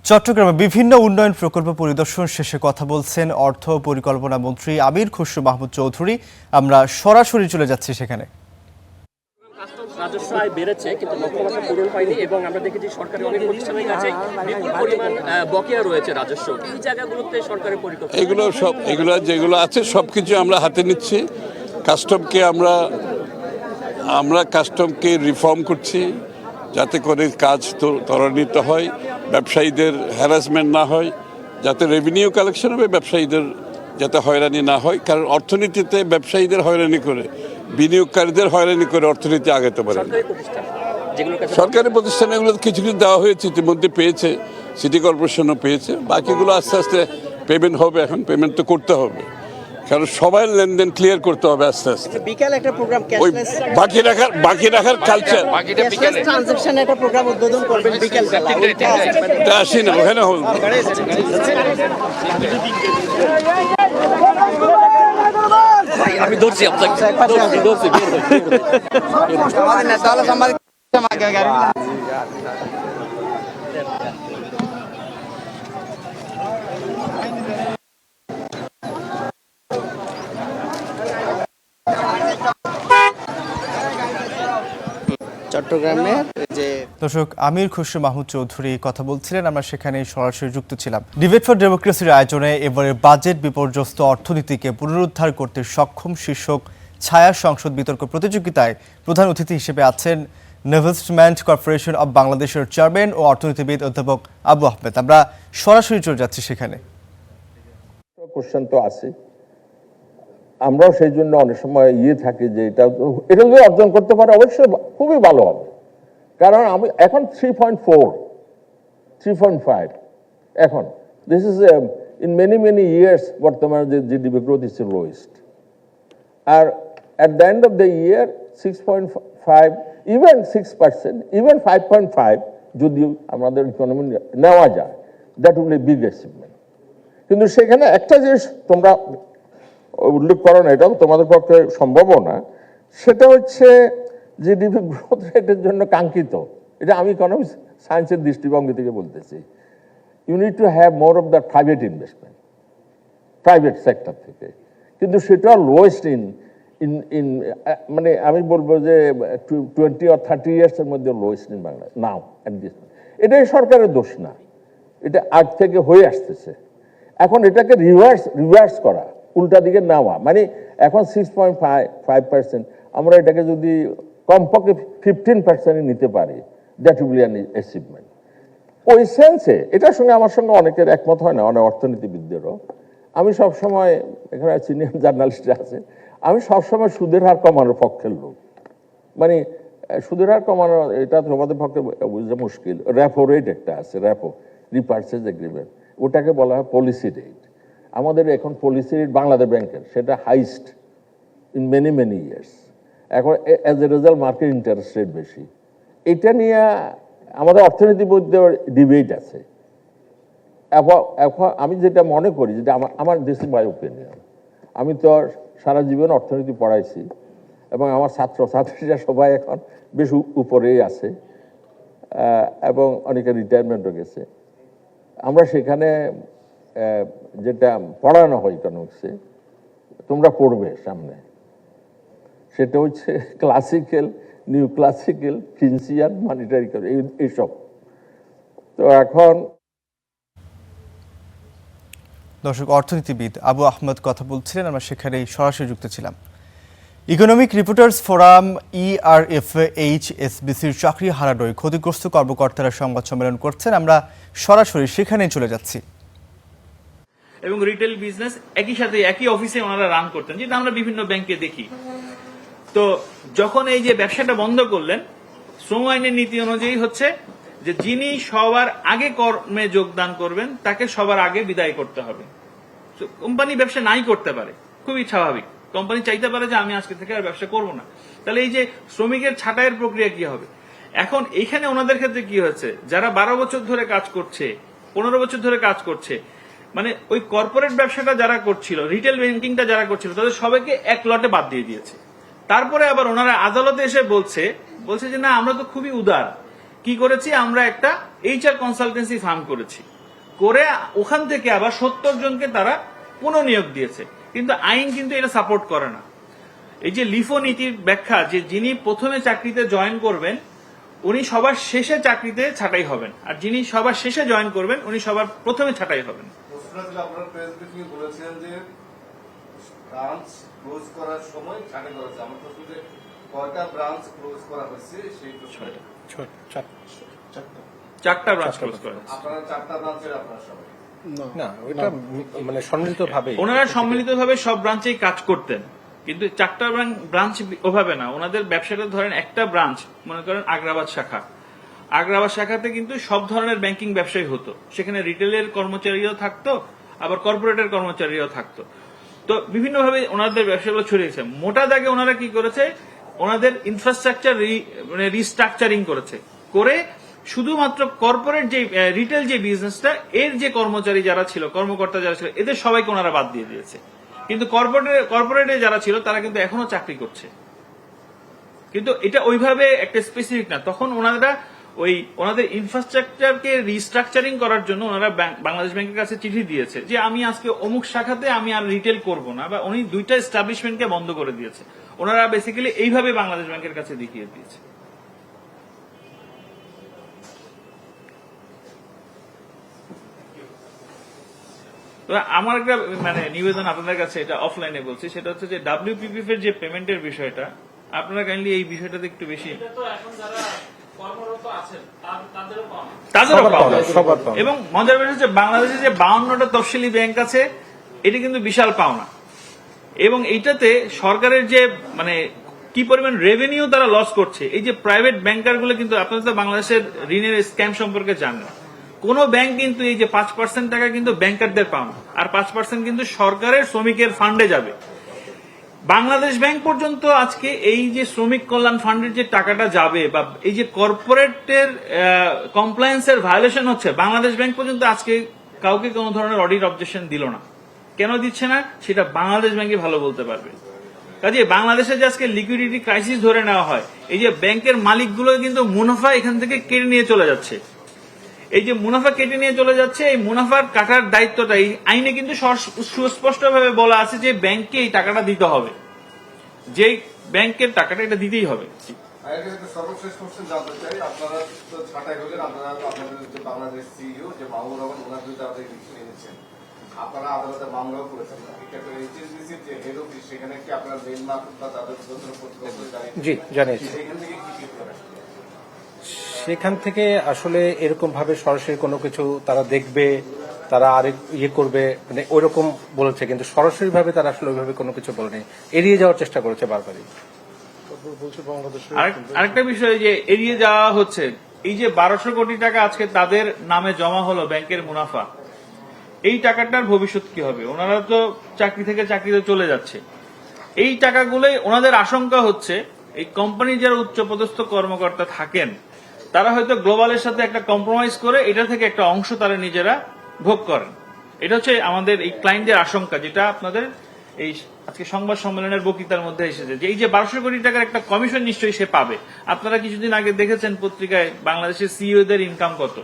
চট্টগ্রামে বিভিন্ন উন্নয়ন প্রকল্প পরিদর্শন শেষে কথা বলছেন অর্থ পরিকল্পনা মন্ত্রী আমির খসরু মাহমুদ চৌধুরী। আমরা সরাসরি চলে যাচ্ছি সেখানে। রাজস্ব আয় বেড়েছে কিন্তু লক্ষ্যমাত্রা পূরণ হয়নি এবং আমরা দেখেছি সরকারি অনেক প্রতিষ্ঠানের কাছে বিপুল পরিমাণ বকেয়া রয়েছে রাজস্ব। এই জায়গাগুলোতে সরকারের পরিকল্পনা এগুলো যেগুলো আছে সবকিছু আমরা হাতে নিচ্ছি। কাস্টমকে রিফর্ম করছি যাতে করে কাজ ত্বরান্বিত হয়, ব্যবসায়ীদের হ্যারাসমেন্ট না হয়, যাতে রেভিনিউ কালেকশন হবে, ব্যবসায়ীদের যাতে হয়রানি না হয়। কারণ অর্থনীতিতে ব্যবসায়ীদের হয়রানি করে, বিনিয়োগকারীদের হয়রানি করে অর্থনীতি আগাতে পারে। সরকারি প্রতিষ্ঠান এগুলো কিছু কিছু দেওয়া হয়েছে, ইতিমধ্যে পেয়েছে, সিটি কর্পোরেশনও পেয়েছে। বাকিগুলো আস্তে আস্তে পেমেন্ট হবে। এখন পেমেন্ট তো করতে হবে, কারণ সবাই লেনদেন ক্লিয়ার করতে হবে আস্তে আস্তে। বিকাল একটা প্রোগ্রাম ওই বাকি রাখার কালচার ট্রানজাকশন একটা প্রোগ্রাম উদ্বোধন করবেন বিকাল বেলা। আসি না ওখানে হল। আমি ধরছি চট্টগ্রামে যে দর্শক, আমির খসরু মাহমুদ চৌধুরী কথা বলছিলেন, আমরা সেখানে সরাসরি যুক্ত ছিলাম। ডিবেট ফর ডেমোক্রেসির আয়োজনে এবারে বাজেট বিপর্যস্ত অর্থনীতিকে পুনরুদ্ধার করতে সক্ষম শীর্ষক ছায়া সংসদ বিতর্ক প্রতিযোগিতায় প্রধান অতিথি হিসেবে আছেন ইনভেস্টমেন্ট কর্পোরেশন অব বাংলাদেশের চেয়ারম্যান ও অর্থনীতিবিদ অধ্যাপক আবু আহমেদ। আমরা সরাসরি চলে যাচ্ছি সেখানে। কোশ্চেন তো আছে, আমরাও সেই জন্য অনেক সময় থাকি যে এটা যদি অর্জন করতে পারে অবশ্যই খুবই ভালো হবে। কারণ আমি এখন 3.4 3.5 এখন this is in many years বর্তমানে যে জিডিপি গ্রোথ ইজ লোয়েস্ট। আর at the end of the year 6.5 even 6% even 5.5 যদি আমাদের ইকোনমি নেওয়া যায় that will be big achievement. কিন্তু সেখানে একটা জিনিস তোমরা উল্লেখ করো না, এটাও তোমাদের পক্ষে সম্ভবও না, সেটা হচ্ছে জিডিপি গ্রোথ রেটের জন্য কাঙ্ক্ষিত। এটা আমি ইকোনমিক্স সায়েন্সের দৃষ্টিভঙ্গি থেকে বলতেছি। You need to have more of the private investment, private sector থেকে, কিন্তু সেটা লোয়েস্ট ইন মানে আমি বলবো যে 20 or 30 ইয়ার্সের মধ্যে lowest in Bangla now at this. এটাই সরকারের দোষ না, এটা আগ থেকে হয়ে আসতেছে। এখন এটাকে রিভার্স করা, উল্টা দিকে নেওয়া, মানে এখন 6.5% আমরা এটাকে যদি কমপক্ষে 15% নিতে পারি, that will be an achievement. ওই সেন্সে এটার সঙ্গে আমার সঙ্গে অনেকের একমত হয় না, অনেক অর্থনীতিবিদদেরও। আমি সবসময়, এখানে সিনিয়র জার্নালিস্টরা আছে, আমি সবসময় সুদের হার কমানোর পক্ষের লোক। মানে সুদের হার কমানো এটা তোমাদের পক্ষে বুঝতে মুশকিল। র্যাপো রেট একটা আছে, র্যাপো রিপারচেজ এগ্রিমেন্ট, ওটাকে বলা হয় পলিসি রেট। আমাদের এখন পলিসি রেট বাংলাদেশ ব্যাংকের সেটা হাইস্ট ইন মেনি ইয়ার্স। এখন as a result market interest rate বেশি। এটা নিয়ে আমাদের অর্থনীতিবিদদের ডিবেট আছে। এখন আমি যেটা মনে করি, যেটা আমার দিস ইজ মাই ওপিনিয়ন, আমি তো সারা জীবন অর্থনীতি পড়াইছি এবং আমার ছাত্রছাত্রীরা সবাই এখন বেশ উপরেই আছে এবং অনেকে রিটায়ারমেন্টও গেছে। আমরা সেখানে যেটা পড়ানো হয় ইকোনমিক্সে, তোমরা পড়বে সামনে, সেটা হচ্ছে ক্লাসিক্যাল, নিউ ক্লাসিক্যাল, ফিন্সিয়ান, মনিটারি এইসব। তো এখন দর্শক, অর্থনীতিবিদ আবু আহমদ কথা বলছিলেন, আমরা সেখানেই সরাসরি যুক্ত ছিলাম। ইকোনমিক রিপোর্টার্স ফোরাম ERFHSBCর চাকরি হারানোয় ক্ষতিগ্রস্ত কর্মকর্তারা সংবাদ সম্মেলন করছেন, আমরা সরাসরি সেখানেই চলে যাচ্ছি। এবং রিটেল বিজনেস একই সাথে একই অফিসে ওনারা রান করতেন, যেটা আমরা বিভিন্ন ব্যাংকে দেখি। তো যখন এই যে ব্যবসাটা বন্ধ করলেন, শ্রম আইনের নীতি অনুযায়ী হচ্ছে যে যিনি সবার আগে কর্মে যোগদান করবেন তাকে সবার আগে বিদায় করতে হবে। কোম্পানি ব্যবসা নাই করতে পারে, খুবই স্বাভাবিক। কোম্পানি চাইতে পারে যে আমি আজকে থেকে আর ব্যবসা করবো না। তাহলে এই যে শ্রমিকের ছাঁটাইয়ের প্রক্রিয়া কি হবে? এখন এখানে ওনাদের ক্ষেত্রে কি হয়েছে, যারা 12 বছর ধরে কাজ করছে, 15 বছর ধরে কাজ করছে, মানে ওই কর্পোরেট ব্যবসাটা যারা করছিল, রিটেল ব্যাংকিংটা যারা করছিল, তাদের সবাইকে এক লটে বাদ দিয়ে দিয়েছে। তারপরে আবার ওনারা আদালতে এসে বলছে যে না, আমরা তো খুবই উদার, কি করেছি, আমরা একটা HR কনসালটেন্সি ফার্ম করেছি, করে ওখান থেকে আবার 70 জনকে তারা পুনঃনিয়োগ দিয়েছে। কিন্তু আইন কিন্তু এটা সাপোর্ট করে না। এই যে লিফো নীতির ব্যাখ্যা, যে যিনি প্রথমে চাকরিতে জয়েন করবেন উনি সবার শেষে চাকরিতে ছাঁটাই হবেন, আর যিনি সবার শেষে জয়েন করবেন উনি সবার প্রথমে ছাঁটাই হবেন। আপনারা প্রেস ব্রিফিং বলেছেন যে ব্রাঞ্চ ক্লোজ করার সময় ছাঁটাই করা হয়েছে। আমার প্রশ্ন, যে কয়টা ব্রাঞ্চ ক্লোজ করা হয়েছে? সেই চারটা ব্রাঞ্চ ক্লোজ করা হয়েছে। আপনারা 4টা ব্রাঞ্চের আপনারা সবাই না, ওটা মানে সম্মিলিতভাবে, ওনারা সম্মিলিতভাবে সব ব্রাঞ্চেই কাজ করতেন, কিন্তু 4টা ব্রাঞ্চ ওভাবে না। ওনাদের ব্যবসাটা ধরেন একটা ব্রাঞ্চ, মনে করেন আগ্রাবাদ শাখা, আগ্রাবাদ শাখাতে কিন্তু সব ধরনের ব্যাংকিং ব্যবসায়ী হতো। সেখানে রিটেলের কর্মচারীও থাকতো, আবার কর্পোরেটের কর্মচারীও থাকতো। তো বিভিন্নভাবে ওনাদের ব্যবসাগুলো ছড়িয়েছে। মোটা দাগে ওনারা কি করেছে, ওনাদের ইনফ্রাস্ট্রাকচার রিস্ট্রাকচারিং করেছে, করে শুধুমাত্র কর্পোরেট যে রিটেল যে বিজনেসটা, এর যে কর্মচারী যারা ছিল, কর্মকর্তা যারা ছিল, এদের সবাইকে ওনারা বাদ দিয়ে দিয়েছে। কিন্তু কর্পোরেটে যারা ছিল তারা কিন্তু এখনো চাকরি করছে, কিন্তু এটা ওইভাবে একটা স্পেসিফিক না। তখন ওনারা ওনাদের ইনফ্রাস্ট্রাকচারকে রিস্ট্রাকচারিং করার জন্য ওনারা বাংলাদেশ ব্যাংকের কাছে চিঠি দিয়েছে যে আমি আজকে অমুক শাখাতে আমি আর রিটেল করব না, বা উনি 2টা এস্টাবলিশমেন্টকে বন্ধ করে দিয়েছে। ওনারা বেসিক্যালি এইভাবে বাংলাদেশ ব্যাংকের কাছে দেখিয়ে দিয়েছে। আমার একটা নিবেদন আপনাদের কাছে, এটা অফলাইনে বলছি, সেটা হচ্ছে যে WPPF এর যে পেমেন্টের বিষয়টা, আপনারা কাইন্ডলি এই বিষয়টাতে একটু বেশি, তাদেরও পাওয়া, এবং মজার বিষয় হচ্ছে বাংলাদেশে যে 52টা তফসিলি ব্যাংক আছে, এটা কিন্তু বিশাল পাওনা, এবং এইটাতে সরকারের যে কি পরিমাণ রেভিনিউ তারা লস করছে। এই যে প্রাইভেট ব্যাংকার গুলো, কিন্তু আপনারা তো বাংলাদেশের ঋণের স্ক্যাম সম্পর্কে জানেন, কোন ব্যাংক কিন্তু এই যে 5% টাকা কিন্তু ব্যাংকারদের পাওনা, আর 5% কিন্তু সরকারের শ্রমিকের ফান্ডে যাবে। বাংলাদেশ ব্যাংক পর্যন্ত আজকে এই যে শ্রমিক কল্যাণ ফান্ডের যে টাকাটা যাবে বা এই যে কর্পোরেটের কমপ্লায়েন্সের ভায়োলেশন হচ্ছে, বাংলাদেশ ব্যাংক পর্যন্ত আজকে কাউকে কোনো ধরনের অডিট অবজেকশন দিল না। কেন দিচ্ছে না সেটা বাংলাদেশ ব্যাংকই ভালো বলতে পারবে। কাজে বাংলাদেশে যে আজকে লিকুইডিটি ক্রাইসিস ধরে নেওয়া হয়, এই যে ব্যাংকের মালিকগুলো কিন্তু মুনাফা এখান থেকে কেড়ে নিয়ে চলে যাচ্ছে। এই যে মুনাফা কেটে নিয়ে চলে যাচ্ছে, এই মুনাফার কাটার দায়িত্বটা এই আইনে কিন্তু সুস্পষ্টভাবে বলা আছে যে ব্যাংককে এই টাকাটা দিতে হবে, যে ব্যাংকের টাকাটা এটা দিতেই হবে। সর্বশেষ কোশ্চেন জানতে চাই, আপনারা তো ছাঁটাই হলেন, আপনারা আপনাদের যে বাংলাদেশ সিইও যে মাহবুব রহমান ওনার বিরুদ্ধে আপনাদের ডিসিশন এনেছেন, আপনারা আদালতে মামলাও করেছেন, এইচএসবিসির যে হেড অফিস সেখানে কি আপনারা মেইল মারফত বা তাদের জি জানিয়েছি। সেখান থেকে কি করেন? সেখান থেকে আসলে এরকম ভাবে সরাসরি কোনো কিছু তারা দেখবে, তারা আরেক করবে, মানে ওইরকম বলেছে, কিন্তু সরাসরি ভাবে তারা আসলে ওইভাবে কোনো কিছু বলেনি, এড়িয়ে যাওয়ার চেষ্টা করেছে বারবারই। আরেকটা বিষয় যে এড়িয়ে যাওয়া হচ্ছে, এই যে 1200 কোটি টাকা আজকে তাদের নামে জমা হলো ব্যাংকের মুনাফা, এই টাকাটার ভবিষ্যৎ কি হবে? ওনারা তো চাকরি থেকে চাকরিতে চলে যাচ্ছে, এই টাকাগুলোই ওনাদের আশঙ্কা হচ্ছে এই কোম্পানির যারা উচ্চপদস্থ কর্মকর্তা থাকেন তারা হয়তো গ্লোবালের সাথে একটা কম্প্রোমাইজ করে এটা থেকে একটা অংশ তারা নিজেরা ভোগ করেন। এটা হচ্ছে আমাদের এই ক্লায়েন্টদের আশঙ্কা, যেটা আপনাদের এই আজকে সংবাদ সম্মেলনের বক্তৃতার মধ্যে এসেছে, যে এই যে 1200 কোটি টাকার একটা কমিশন নিশ্চয়ই সে পাবে। আপনারা কিছুদিন আগে দেখেছেন পত্রিকায় বাংলাদেশের সিইওদের ইনকাম কত,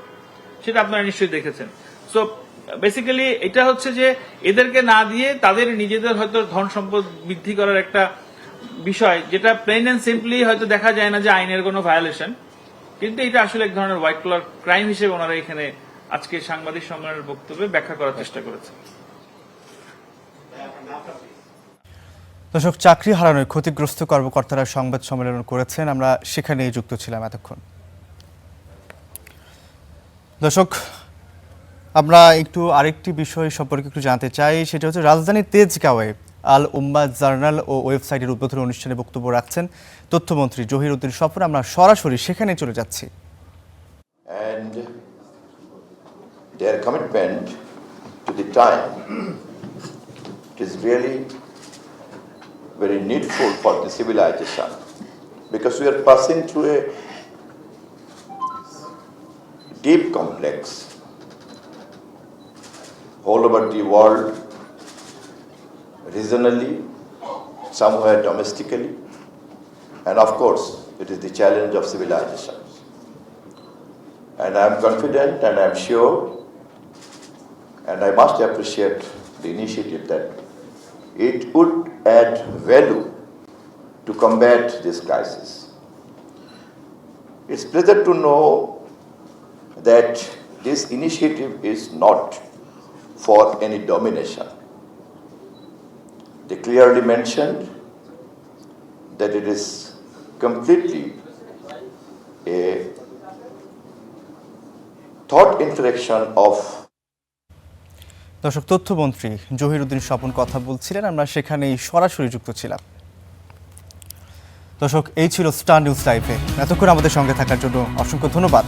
সেটা আপনারা নিশ্চয়ই দেখেছেন। সো বেসিক্যালি এটা হচ্ছে যে এদেরকে না দিয়ে তাদের নিজেদের হয়তো ধন সম্পদ বৃদ্ধি করার একটা বিষয়, যেটা প্লেন এন্ড সিম্পলি হয়তো দেখা যায় না যে আইনের কোনো ভায়োলেশন, কিন্তু এটা আসলে এক ধরনের হোয়াইট কলার ক্রাইম হিসেবে ওনারা এখানে আজকে সাংবাদিক সম্মেলনের বক্তব্যে ব্যাখ্যা করার চেষ্টা করেছে। দর্শক, চাকরি হারানোয় ক্ষতিগ্রস্ত কর্মকর্তারা সংবাদ সম্মেলন করেছেন, আমরা সেখানেই যুক্ত ছিলাম এতক্ষণ। দর্শক, আমরা একটু আরেকটি বিষয় সম্পর্কে একটু জানতে চাই, সেটা হচ্ছে রাজধানীর তেজগাঁওয়ে আল উম্মা জার্নাল ও ওয়েবসাইটের উদ্বোধনী অনুষ্ঠানে বক্তব্য রাখছেন তথ্যমন্ত্রী জহিরউদ্দিন স্বপন। আমরা সরাসরি সেখানে চলে যাচ্ছি। And their commitment to the time, it is really very needful for the civilization, because we are passing through a deep complex all over the world, regionally, somewhere domestically, and of course it is the challenge of civilization. And I am confident and I am sure, and I must appreciate the initiative, that it would add value to combat this crisis. It's pleasure to know that this initiative is not for any domination. They clearly mentioned that it is completely a thought interaction of দর্শক, তথ্যমন্ত্রী জহিরউদ্দিন স্বপন কথা বলছিলেন, আমরা সেখানেই সরাসরি যুক্ত ছিলাম। দর্শক, এই ছিল স্টার নিউজ লাইভে। এতক্ষণ আমাদের সঙ্গে থাকার জন্য অসংখ্য ধন্যবাদ।